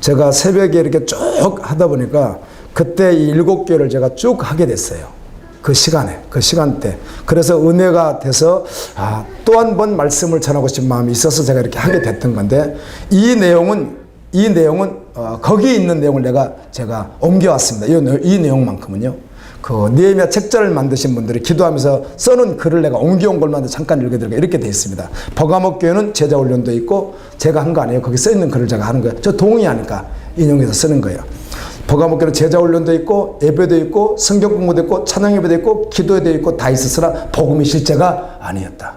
제가 새벽에 이렇게 쭉 하다 보니까 그때 이 7개를 제가 쭉 하게 됐어요. 그 시간에, 그 시간대. 그래서 은혜가 돼서 또 한 번 말씀을 전하고 싶은 마음이 있어서 제가 이렇게 하게 됐던 건데, 이 내용은 거기 있는 내용을 제가 옮겨왔습니다. 이 내용만큼은요. 그 느헤미야 책자를 만드신 분들이 기도하면서 써놓은 글을 내가 옮겨온 걸만 잠깐 읽어드릴게요. 이렇게 되어 있습니다. 버가모 교회는 제자 훈련도 있고, 제가 한 거 아니에요. 거기 써있는 글을 제가 하는 거예요. 저 동의하니까 인용해서 쓰는 거예요. 버가모 교회는 제자 훈련도 있고, 예배도 있고, 성경 공부도 있고, 찬양 예배도 있고, 기도도 있고, 다 있었으나 복음이 실제가 아니었다.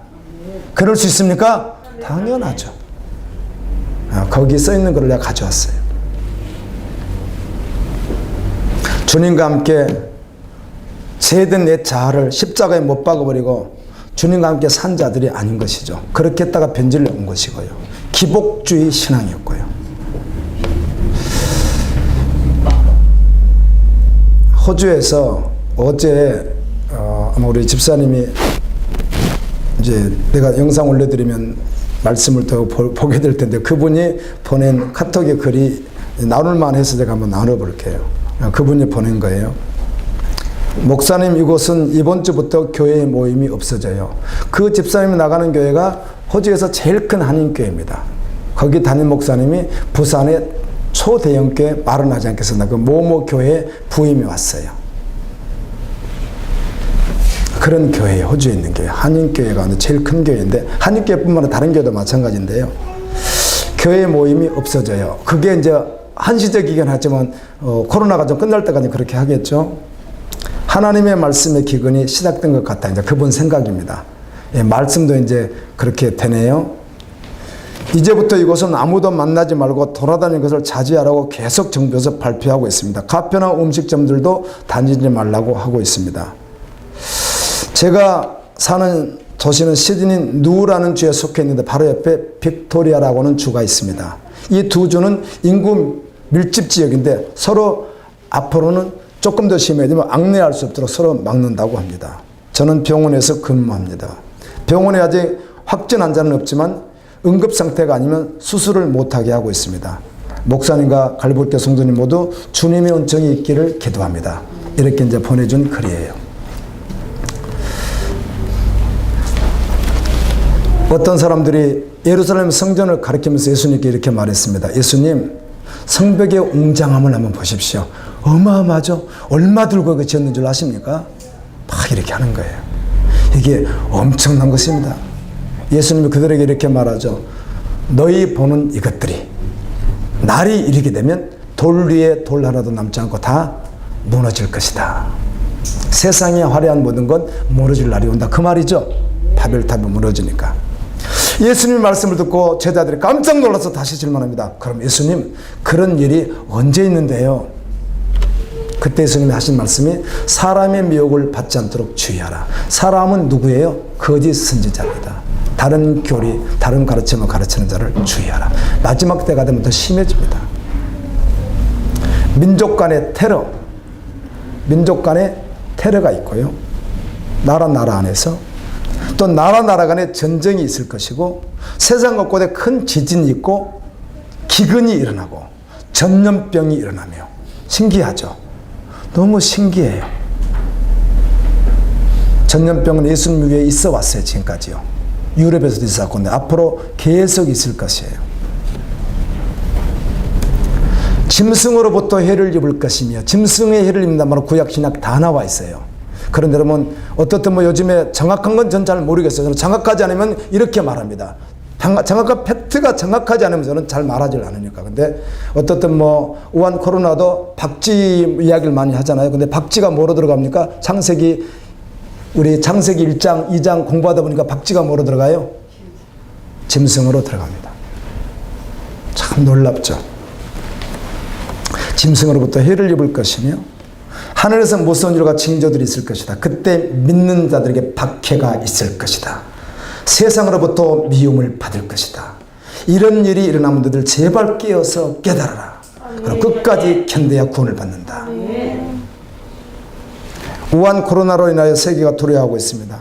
그럴 수 있습니까? 당연하죠. 거기 써있는 글을 내가 가져왔어요. 주님과 함께 죄된 내 자아를 십자가에 못 박아버리고 주님과 함께 산 자들이 아닌 것이죠. 그렇게 했다가 변질을 온 것이고요. 기복주의 신앙이었고요. 호주에서 어제 아마 우리 집사님이 이제 내가 영상 올려드리면 말씀을 더 보게 될 텐데 그분이 보낸 카톡의 글이 나눌만 해서 제가 한번 나눠볼게요. 그분이 보낸 거예요. 목사님, 이곳은 이번 주부터 교회 모임이 없어져요. 그 집사님이 나가는 교회가 호주에서 제일 큰 한인교회입니다. 거기 담임 목사님이 부산의 초대형교회 말은 하지 않겠습니다. 그 모모 교회에 부임이 왔어요. 그런 교회에 호주에 있는 교회, 한인교회가 제일 큰 교회인데 한인교회뿐만 아니라 다른 교회도 마찬가지인데요. 교회 모임이 없어져요. 그게 이제 한시적이긴 하지만 코로나가 좀 끝날 때까지 그렇게 하겠죠. 하나님의 말씀의 기근이 시작된 것 같다. 이제 그분 생각입니다. 예, 말씀도 이제 그렇게 되네요. 이제부터 이곳은 아무도 만나지 말고 돌아다니는 것을 자제하라고 계속 정부에서 발표하고 있습니다. 가편한 음식점들도 다니지 말라고 하고 있습니다. 제가 사는 도시는 시드니 누라는 주에 속해 있는데 바로 옆에 빅토리아라고 하는 주가 있습니다. 이 두 주는 인구 밀집 지역인데 서로 앞으로는 조금 더 심해지면 악내할 수 없도록 서로 막는다고 합니다. 저는 병원에서 근무합니다. 병원에 아직 확진 환자는 없지만 응급 상태가 아니면 수술을 못하게 하고 있습니다. 목사님과 갈보교 성도님 모두 주님의 은총이 있기를 기도합니다. 이렇게 이제 보내준 글이에요. 어떤 사람들이 예루살렘 성전을 가리키면서 예수님께 이렇게 말했습니다. 예수님, 성벽의 웅장함을 한번 보십시오. 어마어마하죠? 얼마 들고 그 지었는 줄 아십니까? 막 이렇게 하는 거예요. 이게 엄청난 것입니다. 예수님이 그들에게 이렇게 말하죠. 너희 보는 이것들이 날이 이르게 되면 돌 위에 돌 하나도 남지 않고 다 무너질 것이다. 세상에 화려한 모든 건 무너질 날이 온다. 그 말이죠. 바벨탑이 무너지니까. 예수님의 말씀을 듣고 제자들이 깜짝 놀라서 다시 질문합니다. 그럼 예수님, 그런 일이 언제 있는데요? 그때 예수님이 하신 말씀이 사람의 미혹을 받지 않도록 주의하라. 사람은 누구예요? 거짓 선지자입니다. 다른 교리, 다른 가르침을 가르치는 자를 주의하라. 마지막 때가 되면 더 심해집니다. 민족 간의 테러, 민족 간의 테러가 있고요. 나라 안에서 또 나라 간에 전쟁이 있을 것이고 세상 곳곳에 큰 지진이 있고 기근이 일어나고 전염병이 일어나며 신기하죠? 너무 신기해요. 전염병은 예수님 위에 있어 왔어요. 지금까지요. 유럽에서도 있었고 앞으로 계속 있을 것이에요. 짐승으로부터 해를 입을 것이며 짐승의 해를 입는다 말로 구약 신약 다 나와 있어요. 그런데 여러분 어떻든 요즘에 정확한 건 전 잘 모르겠어요. 저는 정확하지 않으면 이렇게 말합니다. 정확한 팩트가 정확하지 않으면 저는 잘 말하지 않으니까. 근데 어떻든 우한 코로나도 박쥐 이야기를 많이 하잖아요. 근데 박쥐가 뭐로 들어갑니까? 우리 창세기 1장, 2장 공부하다 보니까 박쥐가 뭐로 들어가요? 짐승으로 들어갑니다. 참 놀랍죠. 짐승으로부터 해를 입을 것이며 하늘에서 무서운 일과 징조들이 있을 것이다. 그때 믿는 자들에게 박해가 있을 것이다. 세상으로부터 미움을 받을 것이다. 이런 일이 일어나면 너희들 제발 깨어서 깨달아라. 그리고 끝까지 견뎌야 구원을 받는다. 우한 코로나로 인하여 세계가 두려워하고 있습니다.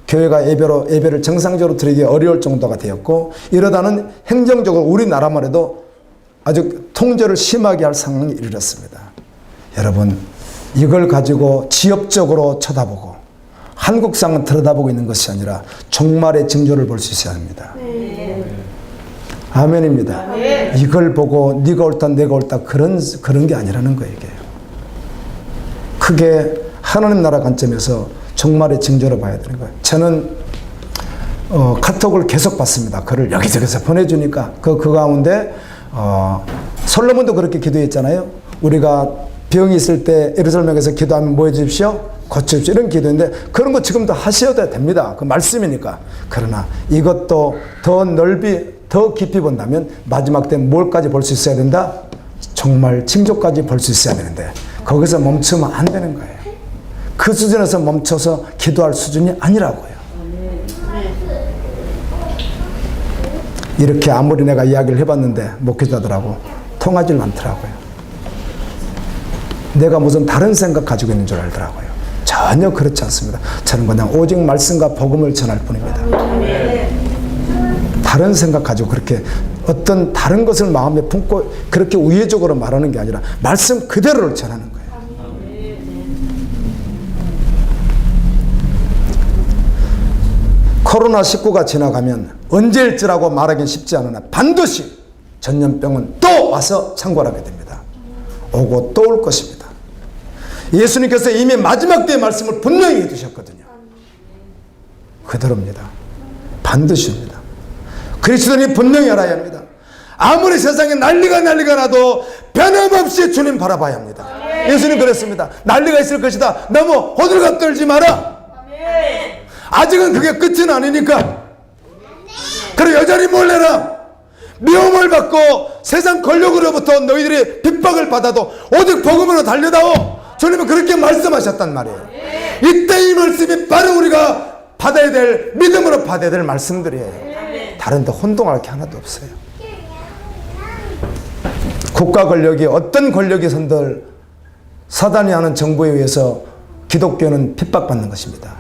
교회가 예배를 정상적으로 드리기 어려울 정도가 되었고 이러다는 행정적으로 우리나라만 해도 아주 통제를 심하게 할 상황에 이르렀습니다. 여러분 이걸 가지고 지역적으로 쳐다보고 한국상은 들여다보고 있는 것이 아니라 종말의 징조를 볼 수 있어야 합니다. 아멘입니다. 이걸 보고 네가 옳다 내가 옳다 그런 게 아니라는 거예요. 이게. 크게 하나님 나라 관점에서 종말의 징조를 봐야 되는 거예요. 저는 카톡을 계속 받습니다. 글을 여기저기서 보내주니까 그 가운데 솔로몬도 그렇게 기도했잖아요. 우리가 병이 있을 때 예루살렘에서 기도하면 뭐 해주십시오? 고쳐주십시오. 이런 기도인데 그런 거 지금도 하셔도 됩니다. 그 말씀이니까. 그러나 이것도 더 넓이 더 깊이 본다면 마지막 때 뭘까지 볼 수 있어야 된다? 정말 징조까지 볼 수 있어야 되는데 거기서 멈추면 안 되는 거예요. 그 수준에서 멈춰서 기도할 수준이 아니라고요. 이렇게 아무리 내가 이야기를 해봤는데 목회자들하고 통하지는 않더라고요. 내가 무슨 다른 생각 가지고 있는 줄 알더라고요. 전혀 그렇지 않습니다. 저는 그냥 오직 말씀과 복음을 전할 뿐입니다. 다른 생각 가지고 그렇게 어떤 다른 것을 마음에 품고 그렇게 우회적으로 말하는 게 아니라 말씀 그대로를 전하는 거예요. 코로나19가 지나가면 언제일지라고 말하기는 쉽지 않으나 반드시 전염병은 또 와서 창궐하게 됩니다. 오고 또 올 것입니다. 예수님께서 이미 마지막 때의 말씀을 분명히 해두셨거든요. 그대로입니다. 반드시 옵니다. 그리스도인이 분명히 알아야 합니다. 아무리 세상에 난리가 나도 변함없이 주님 바라봐야 합니다. 예수님 그랬습니다. 난리가 있을 것이다. 너무 호들갑 떨지 마라. 아직은 그게 끝은 아니니까. 그래 여전히 몰래라. 미움을 받고 세상 권력으로부터 너희들이 핍박을 받아도 오직 복음으로 달려다오. 주님은 그렇게 말씀하셨단 말이에요. 이때 이 말씀이 바로 우리가 받아야 될, 믿음으로 받아야 될 말씀들이에요. 다른 데 혼동할 게 하나도 없어요. 국가 권력이 어떤 권력이 선들 사단이 하는 정부에 의해서 기독교는 핍박받는 것입니다.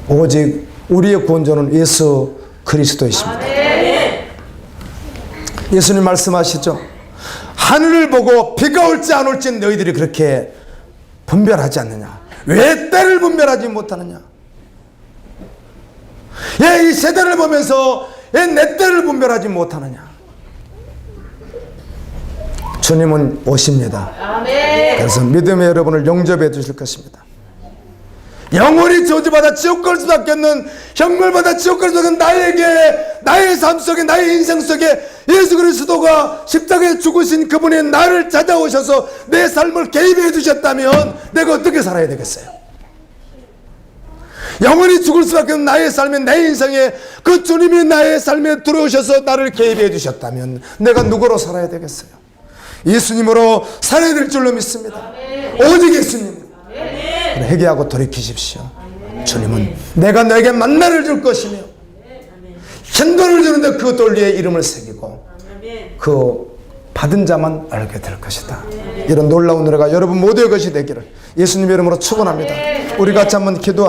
오직 우리의 구원자는 예수 그리스도이십니다. 예수님 말씀하시죠. 하늘을 보고 비가 올지 안 올지 너희들이 그렇게 분별하지 않느냐. 왜 때를 분별하지 못하느냐. 이 세대를 보면서 내 때를 분별하지 못하느냐. 주님은 오십니다. 그래서 믿음의 여러분을 용접해 주실 것입니다. 영원히 저주받아 지옥 갈 수밖에 없는, 형벌받아 지옥 갈 수밖에 없는 나에게, 나의 삶 속에, 나의 인생 속에 예수 그리스도가 십자가에 죽으신 그분이 나를 찾아오셔서 내 삶을 개입해 주셨다면 내가 어떻게 살아야 되겠어요? 영원히 죽을 수밖에 없는 나의 삶에, 내 인생에 그 주님이 나의 삶에 들어오셔서 나를 개입해 주셨다면 내가 누구로 살아야 되겠어요? 예수님으로 살아야 될 줄로 믿습니다. 오직 예수님. 회개하고 돌이키십시오. 주님은 내가 너에게 만나를 줄 것이며 현돈을 주는데 그 돌리에 이름을 새기고 그 받은 자만 알게 될 것이다. 이런 놀라운 은혜가 여러분 모두의 것이 되기를 예수님의 이름으로 축원합니다. 우리 같이 한번 기도합니다.